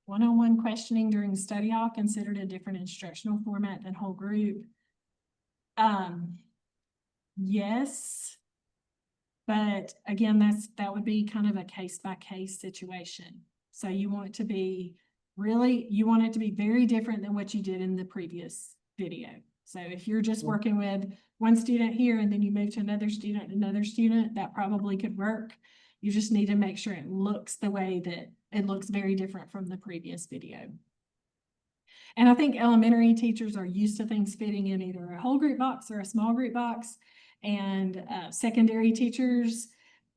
One-on-one questioning during study hall considered a different instructional format than whole group. Yes, but again, that would be kind of a case-by-case situation. So you want it to be very different than what you did in the previous video. So if you're just working with one student here and then you move to another student, that probably could work. You just need to make sure it looks the way that it looks very different from the previous video. And I think elementary teachers are used to things fitting in either a whole group box or a small group box. And secondary teachers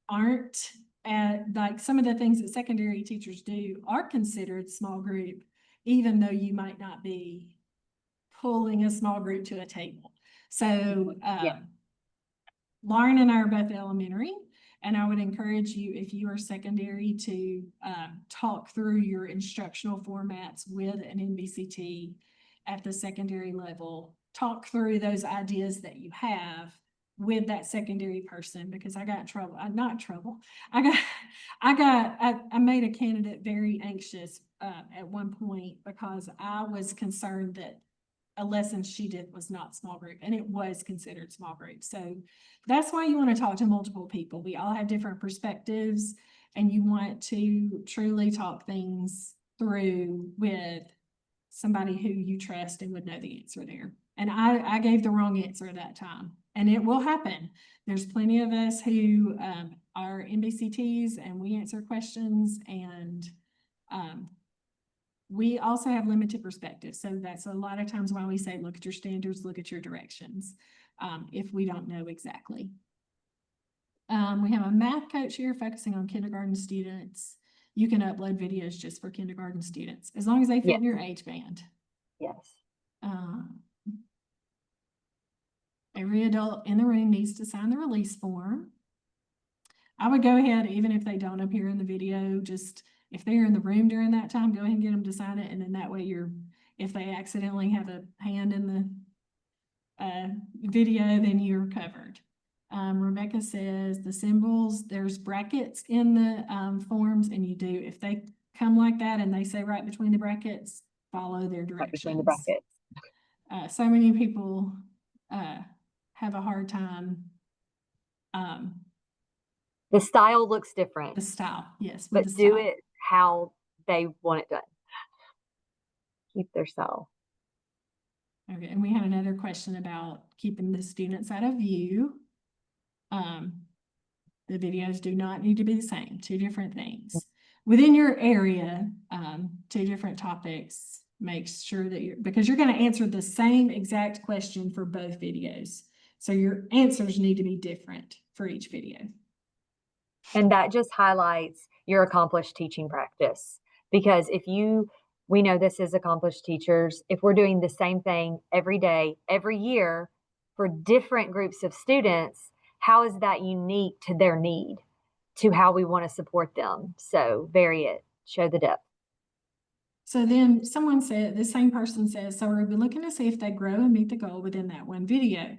aren't. Like, some of the things that secondary teachers do are considered small group, even though you might not be pulling a small group to a table. So Lauren and I are both elementary, and I would encourage you, if you are secondary, to talk through your instructional formats with an NBCT at the secondary level. Talk through those ideas that you have with that secondary person, because I got in trouble. I made a candidate very anxious at one point because I was concerned that a lesson she did was not small group, and it was considered small group. So that's why you want to talk to multiple people. We all have different perspectives, and you want to truly talk things through with somebody who you trust and would know the answer there. And I gave the wrong answer at that time, and it will happen. There's plenty of us who are NBCTs, and we answer questions, and we also have limited perspective. So that's a lot of times why we say, look at your standards, look at your directions, if we don't know exactly. We have a math coach here focusing on kindergarten students. You can upload videos just for kindergarten students, as long as they fit in your age band. Yes. Every adult in the room needs to sign the release form. I would go ahead, even if they don't appear in the video, just if they're in the room during that time, go ahead and get them to sign it. And then that way if they accidentally have a hand in the video, then you're covered. Rebecca says the symbols, there's brackets in the forms, and you do, if they come like that and they say right between the brackets, follow their directions. Right between the brackets. so many people have a hard time. The style looks different, The style, yes, but with the do style. it how they want it done. Keep their style. Okay, and we had another question about keeping the students out of view. The videos do not need to be the same, two different things. Within your area, two different topics, make sure that because you're gonna answer the same exact question for both videos. So your answers need to be different for each video. And that just highlights your accomplished teaching practice. Because we know this as accomplished teachers, if we're doing the same thing every day, every year for different groups of students, how is that unique to their need, to how we want to support them? So vary it, show the depth. So then someone said, the same person says, so are we looking to see if they grow and meet the goal within that one video?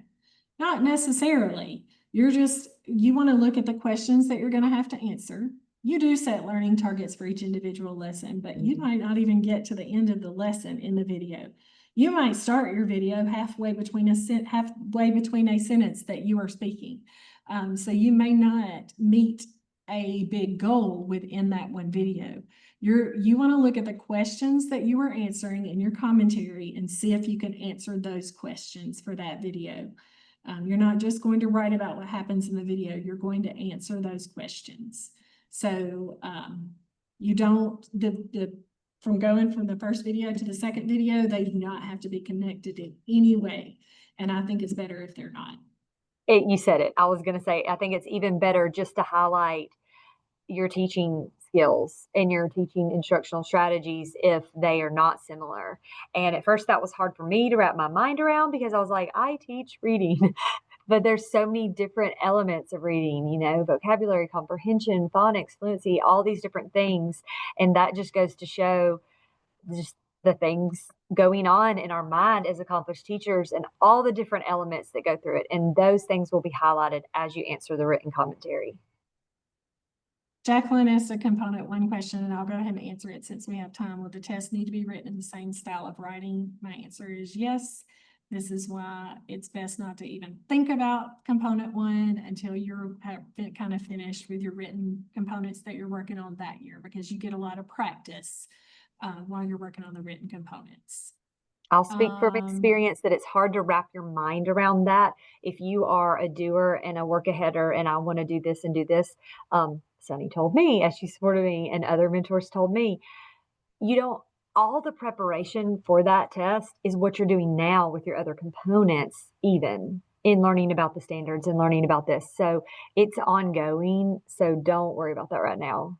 Not necessarily. You want to look at the questions that you're going to have to answer. You do set learning targets for each individual lesson, but you might not even get to the end of the lesson in the video. You might start your video halfway between a sentence that you are speaking. So you may not meet a big goal within that one video. You want to look at the questions that you are answering in your commentary and see if you can answer those questions for that video. You're not just going to write about what happens in the video, you're going to answer those questions. So from going from the first video to the second video, they do not have to be connected in any way. And I think it's better if they're not. You said it. I was going to say, I think it's even better just to highlight your teaching skills and your teaching instructional strategies if they are not similar. And at first that was hard for me to wrap my mind around because I was like, I teach reading, but there's so many different elements of reading, vocabulary, comprehension, phonics, fluency, all these different things. And that just goes to show just the things going on in our mind as accomplished teachers and all the different elements that go through it. And those things will be highlighted as you answer the written commentary. Jacqueline asked a component one question, and I'll go ahead and answer it since we have time. Will the test need to be written in the same style of writing? My answer is yes. This is why it's best not to even think about component one until you're kind of finished with your written components that you're working on that year, because you get a lot of practice while you're working on the written components. I'll speak from experience that it's hard to wrap your mind around that. If you are a doer and a work-aheader and I want to do this and do this, Sunny told me, as she supported me, and other mentors told me, all the preparation for that test is what you're doing now with your other components, even in learning about the standards and learning about this. So it's ongoing. So don't worry about that right now.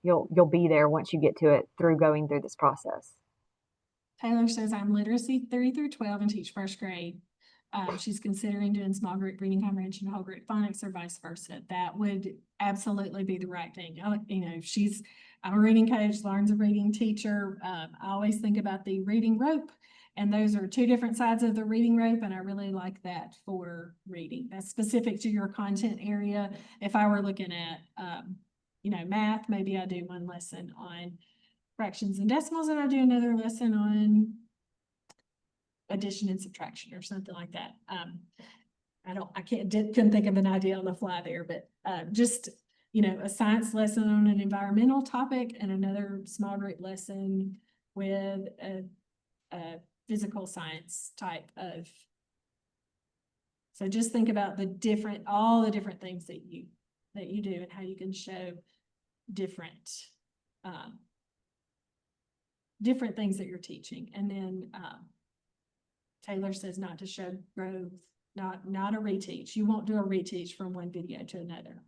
You'll be there once you get to it through going through this process. Taylor says, I'm literacy 3 through 12 and teach first grade. She's considering doing small group reading comprehension, whole group phonics, or vice versa. That would absolutely be the right thing. I'm a reading coach, Lauren's a reading teacher. I always think about the reading rope, and those are two different sides of the reading rope, and I really like that for reading. That's specific to your content area. If I were looking at, math, maybe I do one lesson on fractions and decimals, and I do another lesson on addition and subtraction or something like that. Couldn't think of an idea on the fly there, but just, a science lesson on an environmental topic and another small group lesson with a physical science type of. So just think about all the different things that you do and how you can show different things that you're teaching. And then Taylor says not to show growth, not a reteach. You won't do a reteach from one video to another.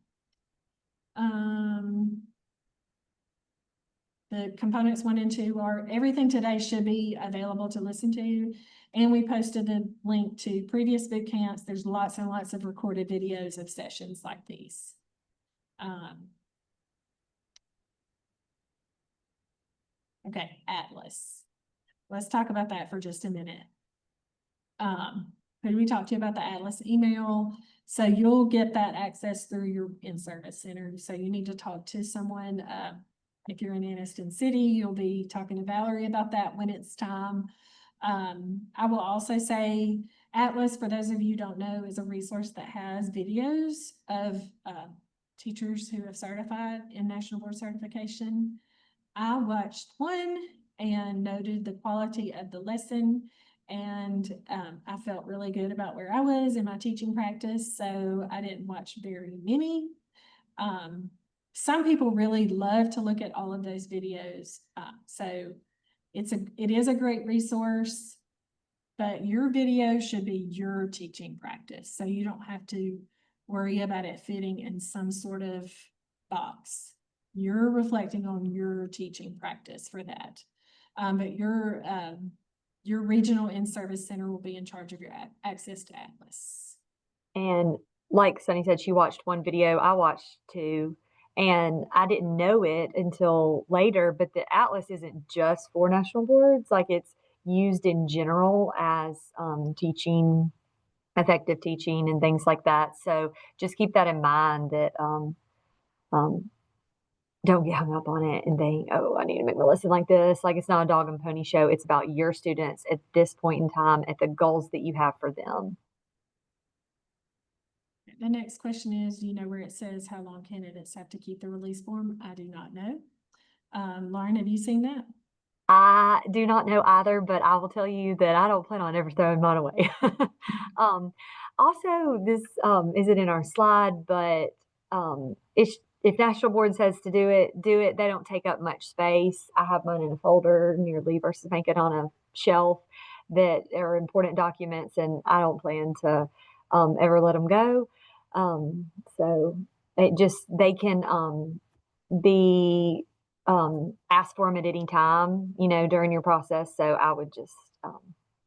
The components 1 and 2 are everything today should be available to listen to. And we posted the link to previous boot camps. There's lots and lots of recorded videos of sessions like these. Okay, Atlas. Let's talk about that for just a minute. Could we talk to you about the Atlas email? So you'll get that access through your in-service center. So you need to talk to someone. If you're in Anniston City, you'll be talking to Valerie about that when it's time. I will also say Atlas, for those of you who don't know, is a resource that has videos of teachers who have certified in National Board Certification. I watched one and noted the quality of the lesson, and I felt really good about where I was in my teaching practice, so I didn't watch very many. Some people really love to look at all of those videos, so it is a great resource, but your video should be your teaching practice, so you don't have to worry about it fitting in some sort of box. You're reflecting on your teaching practice for that. But your regional in-service center will be in charge of your access to Atlas. And like Sunny said, she watched one video, I watched two, and I didn't know it until later, but the Atlas isn't just for national boards, like it's used in general as teaching, effective teaching and things like that. So just keep that in mind, that don't get hung up on it and think, oh, I need to make my lesson like this. Like, it's not a dog and pony show. It's about your students at this point in time, at the goals that you have for them. The next question is, do you know where it says how long candidates have to keep the release form? I do not know. Lauren, have you seen that? I do not know either, but I will tell you that I don't plan on ever throwing mine away. Also, this isn't in our slide, but if National Board says to do it, do it. They don't take up much space. I have mine in a folder near Lee versus Macon on a shelf that are important documents, and I don't plan to ever let them go. So it just, they can be asked for them at any time, during your process. So I would just,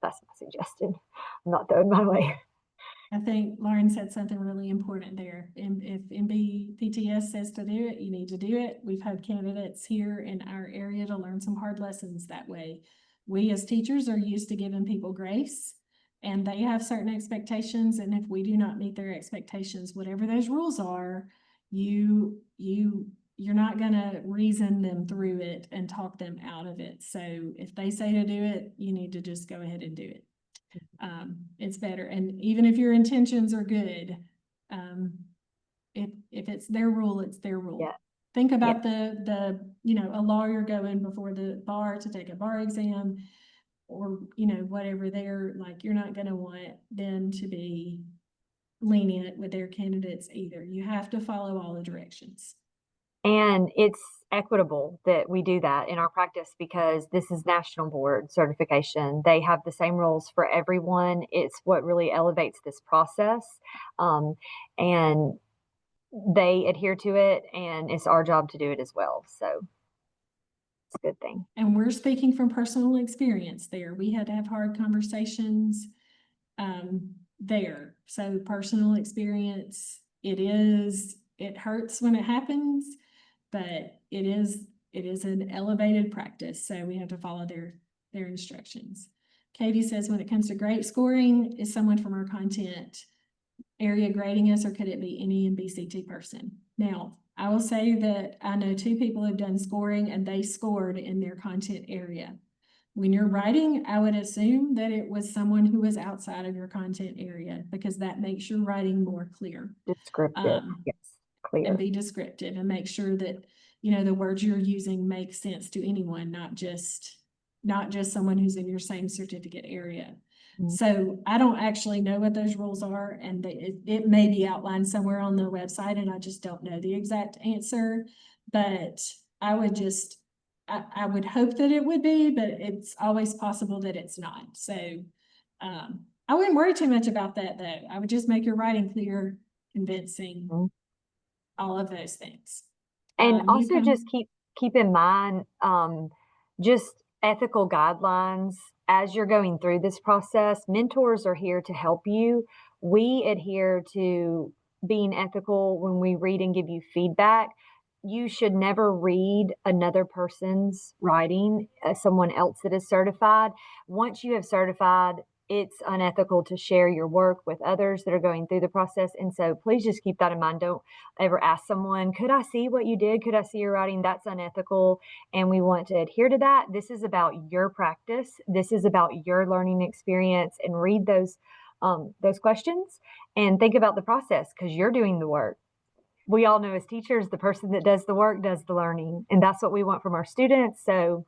that's my suggestion. I'm not throwing mine away. I think Lauren said something really important there. And if NBPTS says to do it, you need to do it. We've had candidates here in our area to learn some hard lessons that way. We as teachers are used to giving people grace, and they have certain expectations. And if we do not meet their expectations, whatever those rules are, you're not gonna reason them through it and talk them out of it. So if they say to do it, you need to just go ahead and do it. It's better. And even if your intentions are good, if it's their rule, it's their rule. Yeah. Think about a lawyer going before the bar to take a bar exam, or, whatever. You're not going to want them to be lenient with their candidates either. You have to follow all the directions. And it's equitable that we do that in our practice, because this is National Board certification. They have the same rules for everyone. It's what really elevates this process. And they adhere to it, and it's our job to do it as well. So it's a good thing. And we're speaking from personal experience there. We had to have hard conversations there. So personal experience, it hurts when it happens, but it is an elevated practice. So we have to follow their instructions. Katie says, when it comes to grade scoring, is someone from our content area grading us, or could it be any NBCT person? Now, I will say that I know 2 people who've done scoring, and they scored in their content area. When you're writing, I would assume that it was someone who was outside of your content area, because that makes your writing more clear. Descriptive, yes, clear. And be descriptive, and make sure that, the words you're using make sense to anyone, not just someone who's in your same certificate area. Mm-hmm. So I don't actually know what those rules are, and it may be outlined somewhere on their website, and I just don't know the exact answer. But I would I would hope that it would be, but it's always possible that it's not. So I wouldn't worry too much about that, though. I would just make your writing clear, convincing, all of those things. And also just keep in mind, just ethical guidelines as you're going through this process. Mentors are here to help you. We adhere to being ethical when we read and give you feedback. You should never read another person's writing, someone else that is certified. Once you have certified it's unethical to share your work with others that are going through the process. And so please just keep that in mind. Don't ever ask someone, could I see what you did? Could I see your writing? That's unethical. And we want to adhere to that. This is about your practice. This is about your learning experience, and read those questions and think about the process, because you're doing the work. We all know as teachers, the person that does the work does the learning, and that's what we want from our students. So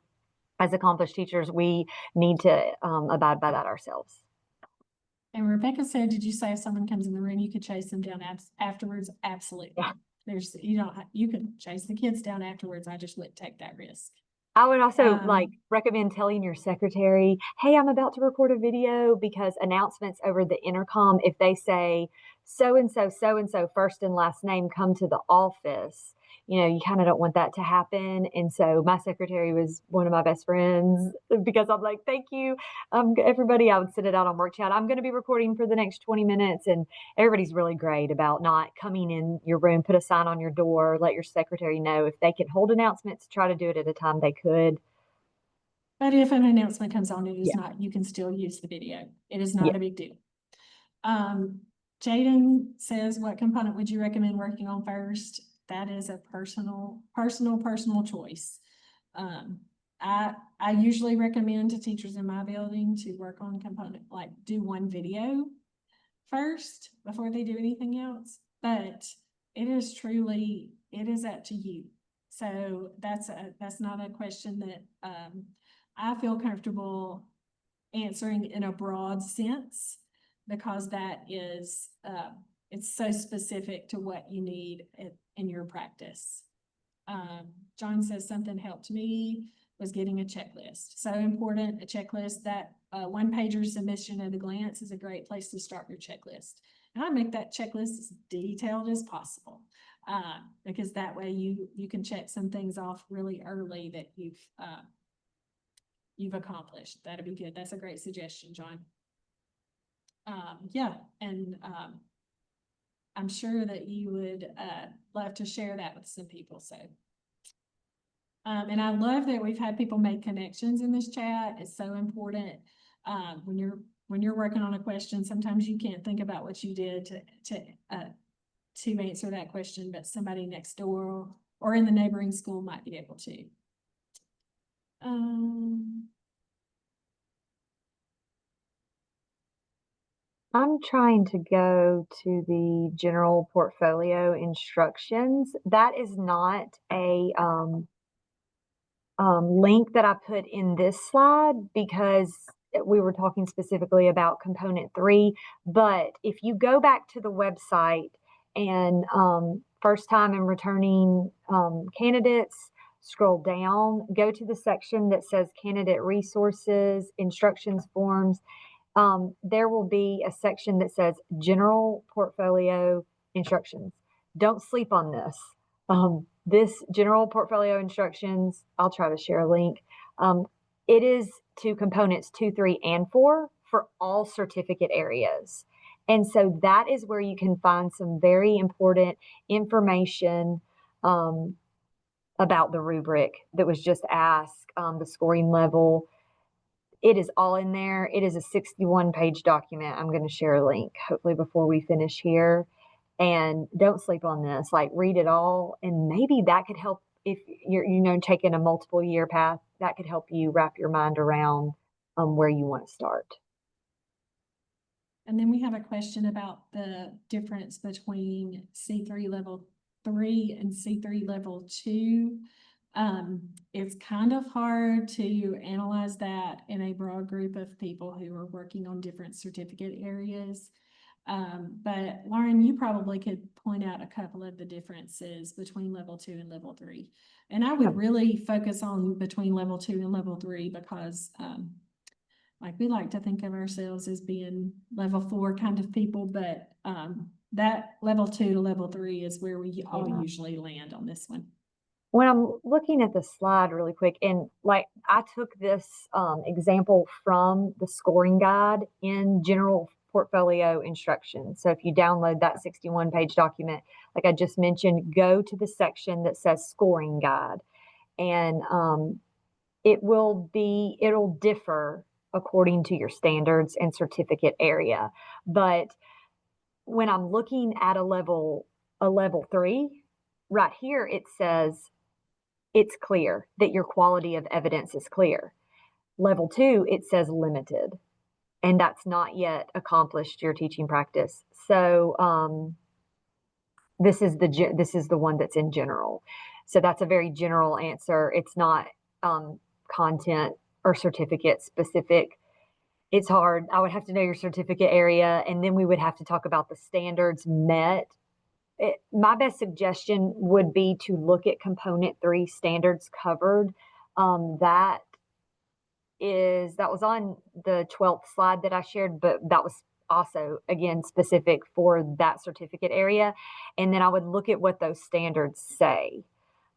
as accomplished teachers, we need to abide by that ourselves. And Rebecca said, did you say if someone comes in the room, you could chase them down afterwards? Absolutely. Yeah. You can chase the kids down afterwards. I just wouldn't take that risk. I would also recommend telling your secretary, hey, I'm about to record a video, because announcements over the intercom, if they say so-and-so, so-and-so, first and last name, come to the office, you kind of don't want that to happen. And so my secretary was one of my best friends, because I'm like, thank you, everybody. I would send it out on work chat. I'm going to be recording for the next 20 minutes. And everybody's really great about not coming in your room, put a sign on your door, let your secretary know. If they can hold announcements, try to do it at a time they could. But if an announcement comes on, it is not, you can still use the video. It is not a big deal. Jaden says, what component would you recommend working on first? That is a personal choice. I usually recommend to teachers in my building to work on do one video first before they do anything else. But it is up to you. So that's not a question that I feel comfortable answering in a broad sense, because that is it's so specific to what you need in your practice. John says something helped me was getting a checklist. So important, a checklist. That one-pager submission at a glance is a great place to start your checklist. And I make that checklist as detailed as possible, because that way you can check some things off really early that you've accomplished. That'd be good. That's a great suggestion, John. I'm sure that you would love to share that with some people. So, and I love that we've had people make connections in this chat. It's so important. When you're working on a question, sometimes you can't think about what you did to answer that question, but somebody next door or in the neighboring school might be able to. I'm trying to go to the general portfolio instructions. That is not a link that I put in this slide, because we were talking specifically about component 3. But if you go back to the website and first time and returning candidates, scroll down, go to the section that says candidate resources, instructions forms. There will be a section that says general portfolio instructions. Don't sleep on this. This general portfolio instructions, I'll try to share a link. It is to components 2, 3, and 4 for all certificate areas. And so that is where you can find some very important information about the rubric that was just asked, the scoring level. It is all in there. It is a 61-page document. I'm going to share a link, hopefully before we finish here. And don't sleep on this. Read it all. And maybe that could help if you're, taking a multiple year path. That could help you wrap your mind around where you want to start. And then we have a question about the difference between C3 level 3 and C3 level 2. It's kind of hard to analyze that in a broad group of people who are working on different certificate areas. But Lauren, you probably could point out a couple of the differences between level 2 and level 3. And I would really focus on between level 2 and level 3, because we like to think of ourselves as being level 4 kind of people, but that level 2 to level 3 is where we all usually land on this one. When I'm looking at the slide really quick, and I took this example from the scoring guide in general portfolio instructions. So if you download that 61-page document, like I just mentioned, go to the section that says scoring guide, and it'll differ according to your standards and certificate area. But when I'm looking at a level 3, right here, it says it's clear that your quality of evidence is clear. Level 2, it says limited, and that's not yet accomplished your teaching practice. So this is the one that's in general. So that's a very general answer. It's not content or certificate specific. It's hard. I would have to know your certificate area, and then we would have to talk about the standards met. My best suggestion would be to look at component 3 standards covered. That was on the 12th slide that I shared, but that was also, again, specific for that certificate area. And then I would look at what those standards say.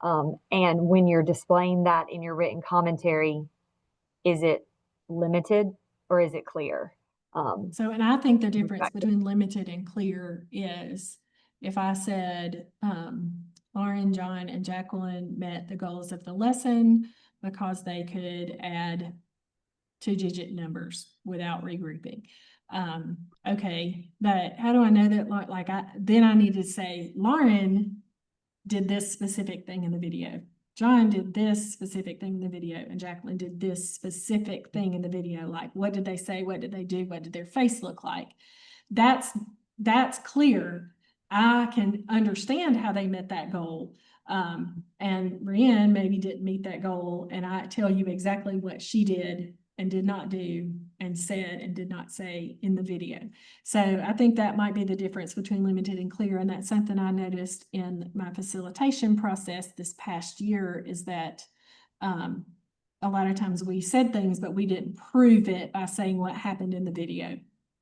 And when you're displaying that in your written commentary, is it limited or is it clear? And I think the difference between limited and clear is if I said, Lauren, John, and Jacqueline met the goals of the lesson because they could add 2-digit numbers without regrouping. Okay, but how do I know that? Then I need to say, Lauren did this specific thing in the video. John did this specific thing in the video, and Jacqueline did this specific thing in the video. Like, what did they say? What did they do? What did their face look like? That's clear. I can understand how they met that goal. And Brienne maybe didn't meet that goal, and I tell you exactly what she did and did not do and said and did not say in the video. So I think that might be the difference between limited and clear. And that's something I noticed in my facilitation process this past year, is that a lot of times we said things, but we didn't prove it by saying what happened in the video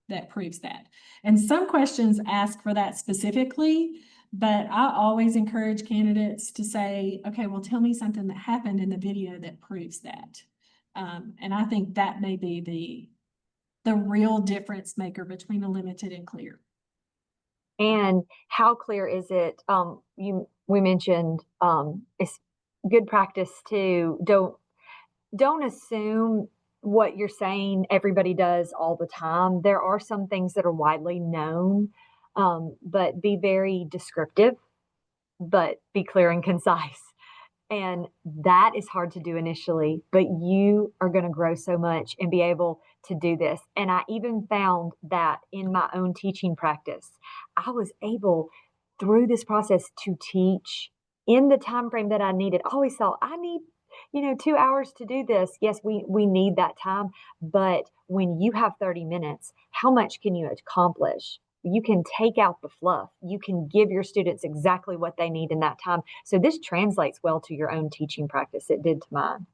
that proves that. And some questions ask for that specifically, but I always encourage candidates to say, okay, well, tell me something that happened in the video that proves that. And I think that may be the real difference maker between a limited and clear. And how clear is it? We mentioned it's good practice to don't assume what you're saying everybody does all the time. There are some things that are widely known, but be very descriptive, but be clear and concise. And that is hard to do initially, but you are going to grow so much and be able to do this. And I even found that in my own teaching practice, I was able through this process to teach in the time frame that I needed. I always thought I need, 2 hours to do this. Yes, we need that time. But when you have 30 minutes, how much can you accomplish? You can take out the fluff. You can give your students exactly what they need in that time. So this translates well to your own teaching practice. It did to mine.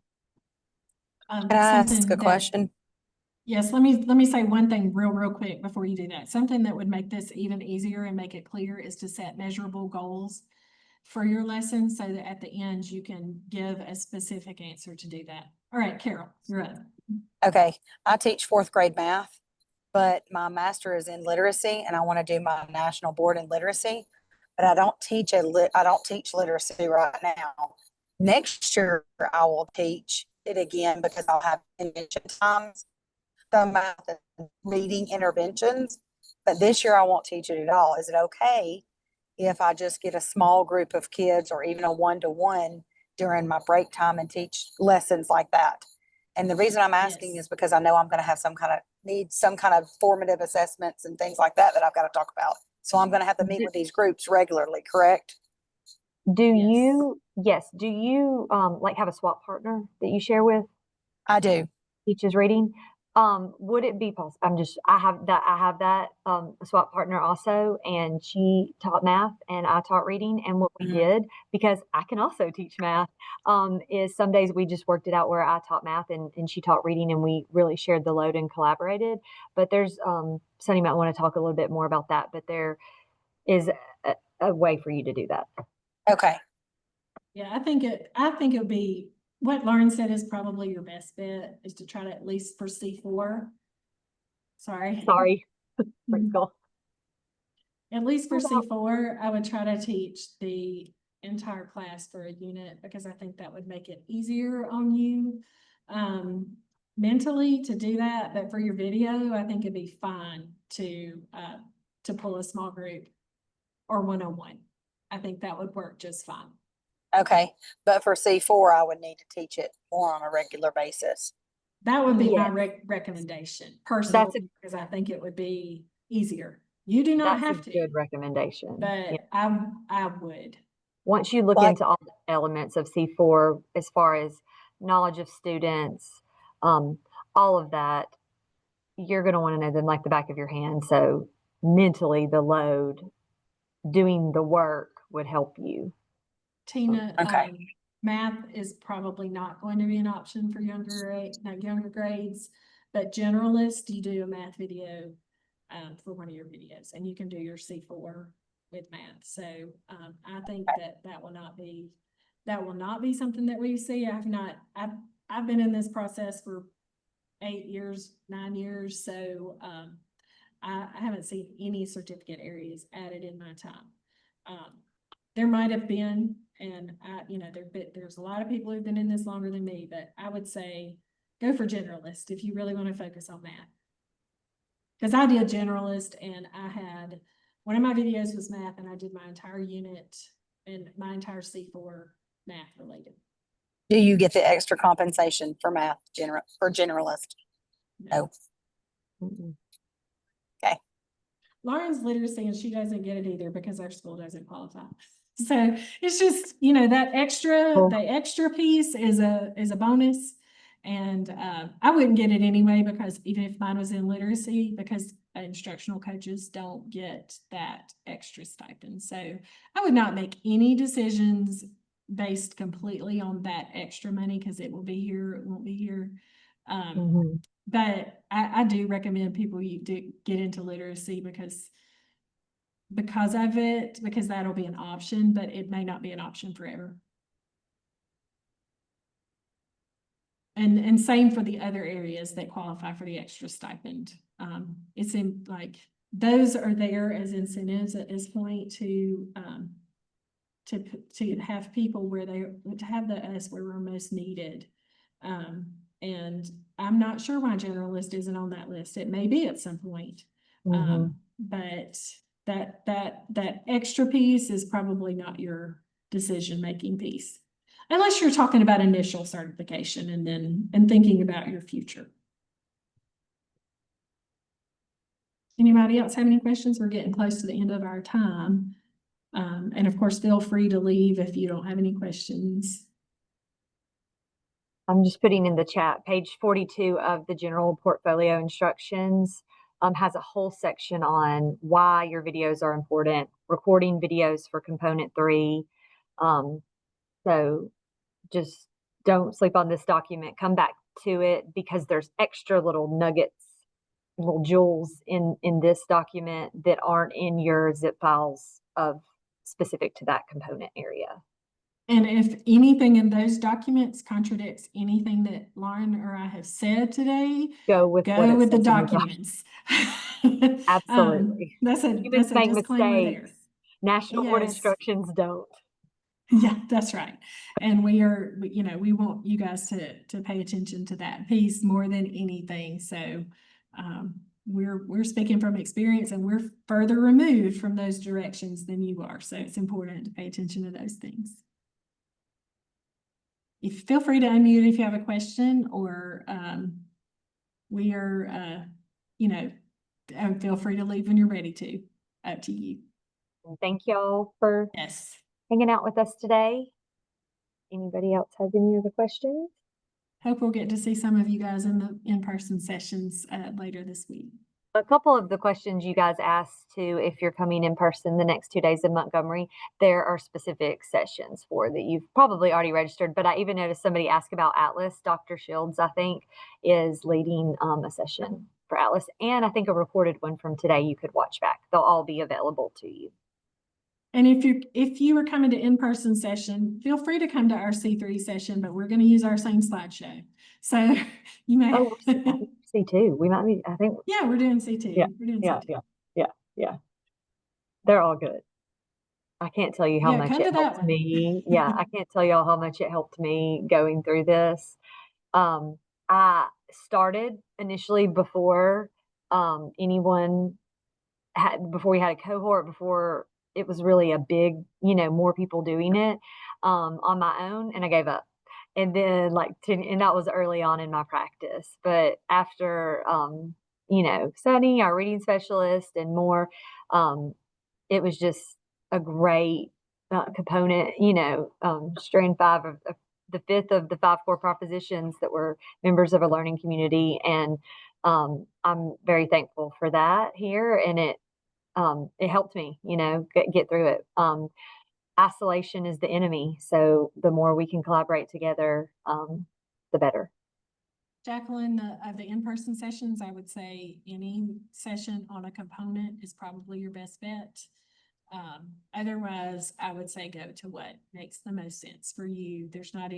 Can I ask a question? Yes, let me say one thing real quick before you do that. Something that would make this even easier and make it clear is to set measurable goals for your lesson so that at the end you can give a specific answer to do that. All right, Carol, you're up. Okay, I teach 4th grade math, but my master is in literacy and I want to do my national board in literacy, but I don't teach literacy right now. Next year I will teach it again because I'll have intervention times, the math and reading interventions, but this year I won't teach it at all. Is it okay if I just get a small group of kids or even a 1-to-1 during my break time and teach lessons like that? And the reason I'm asking is because I know I'm going to have some kind of formative assessments and things like that I've got to talk about. So I'm going to have to meet with these groups regularly, correct? Do you like have a SWAT partner that you share with? I do. Teaches reading. Would it be possible? I have that SWAT partner also, and she taught math and I taught reading. And what we did, because I can also teach math, is some days we just worked it out where I taught math and she taught reading, and we really shared the load and collaborated. But there's Sunny might want to talk a little bit more about that, but there is a way for you to do that. Okay. Yeah, I think it would be what Lauren said is probably your best bet, is to try to at least for C4. Sorry. Pretty cool. At least for C4, I would try to teach the entire class for a unit because I think that would make it easier on you. mentally to do that, but for your video, I think it'd be fine to pull a small group or one-on-one. I think that would work just fine. Okay, but for C4, I would need to teach it more on a regular basis. That would be my Yes. recommendation personally, because I think it would be easier. You do not That's a have to, good recommendation. but Yeah. I would. Once you look Like- into all the elements of C4, as far as knowledge of students, all of that, you're going to want to know them like the back of your hand. So mentally, the load, doing the work would help you. Tina, Okay. math is probably not going to be an option for younger grades, but generalist, you do a math video for one of your videos, and you can do your C4 with math. So I think that will not be something that we see. I've been in this process for 8 years, 9 years, so I haven't seen any certificate areas added in my time. There might have been, and there's a lot of people who've been in this longer than me, but I would say go for generalist if you really want to focus on math. Because I did generalist, and I had one of my videos was math, and I did my entire unit and my entire C4 math related. Do you get the extra compensation for math for generalist? No. Mm-mm. Lauren's literacy, and she doesn't get it either because our school doesn't qualify. So it's just, that extra, Cool. the extra piece is a bonus. And I wouldn't get it anyway, because even if mine was in literacy, because instructional coaches don't get that extra stipend. So I would not make any decisions based completely on that extra money, because it will be here, it won't be here. Mhm. But I do recommend people you do get into literacy because of it, because that'll be an option, but it may not be an option forever. And same for the other areas that qualify for the extra stipend. It seemed like those are there as incentives at this point to have people to have us where we're most needed. And I'm not sure why generalist isn't on that list. It may be at some point. Mhm. But that extra piece is probably not your decision-making piece. Unless you're talking about initial certification and thinking about your future. Anybody else have any questions? We're getting close to the end of our time. And of course, feel free to leave if you don't have any questions. I'm just putting in the chat, page 42 of the general portfolio instructions has a whole section on why your videos are important, recording videos for component 3. So just don't sleep on this document. Come back to it, because there's extra little nuggets, little jewels in this document that aren't in your zip files of specific to that component area. And if anything in those documents contradicts anything that Lauren or I have said today, Go with the says in documents. Absolutely. That's a Humans make disclaimer there. mistakes. National Board Yes. instructions don't. Yeah, that's right. And we want you guys to pay attention to that piece more than anything. So we're speaking from experience, and we're further removed from those directions than you are. So it's important to pay attention to those things. Feel free to unmute if you have a question, or we are, feel free to leave when you're ready to. Up to you. And thank y'all for Yes. hanging out with us today. Anybody else have any other questions? Hope we'll get to see some of you guys in the in-person sessions later this week. A couple of the questions you guys asked too, if you're coming in person the next 2 days in Montgomery, there are specific sessions for that you've probably already registered. But I even noticed somebody asked about Atlas. Dr. Shields, I think, is leading a session for Atlas, and I think a recorded one from today you could watch back. They'll all be available to you. And if you are coming to in-person session, feel free to come to our C3 session, but we're going to use our same slideshow. So you may. Oh, C2. We might be, I think. Yeah, we're doing C2. Yeah, We're doing yeah, C2. yeah. They're all good. I can't tell you how Yeah, much come to it that helped one. me. Yeah, I can't tell y'all how much it helped me going through this. I started initially before anyone before we had a cohort, before it was really a big, more people doing it on my own, and I gave up. And then and that was early on in my practice. But after, Sunny, our reading specialist, and more, it was just a great component, strand 5 of the 5th of the 5 core propositions that were members of a learning community. And I'm very thankful for that here. And it helped me, get through it. Isolation is the enemy. So the more we can collaborate together, the better. Jacqueline, of the in-person sessions, I would say any session on a component is probably your best bet. Otherwise, I would say go to what makes the most sense for you. There's not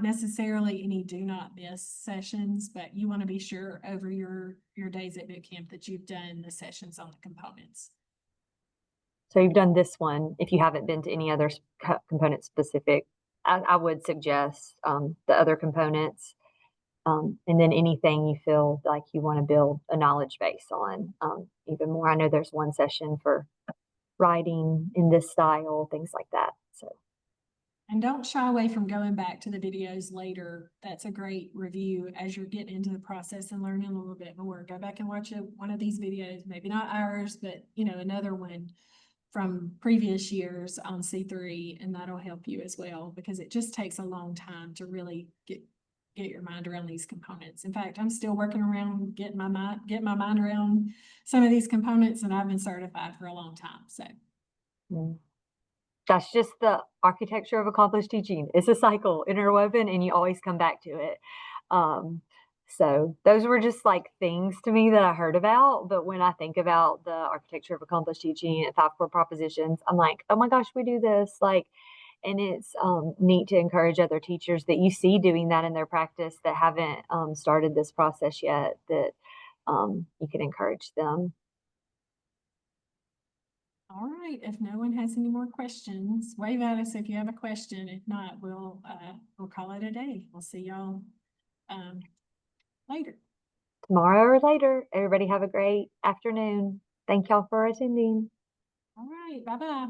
necessarily any do not miss sessions, but you want to be sure over your days at boot camp that you've done the sessions on the components. So you've done this one. If you haven't been to any other component specific, I would suggest the other components. And then anything you feel like you want to build a knowledge base on even more. I know there's one session for writing in this style, things like that. So, and don't shy away from going back to the videos later. That's a great review as you're getting into the process and learning a little bit more. Go back and watch one of these videos, maybe not ours, but another one from previous years on C3, and that'll help you as well, because it just takes a long time to really get your mind around these components. In fact, I'm still working around getting my mind around some of these components, and I've been certified for a long time. So that's just the architecture of accomplished teaching. It's a cycle interwoven, and you always come back to it. So those were just things to me that I heard about. But when I think about the architecture of accomplished teaching and 5 core propositions, I'm like, oh my gosh, we do this. And it's neat to encourage other teachers that you see doing that in their practice that haven't started this process yet, that you can encourage them. All right. If no one has any more questions, wave at us if you have a question. If not, we'll call it a day. We'll see y'all later. Tomorrow or later. Everybody have a great afternoon. Thank y'all for attending. All right. Bye-bye.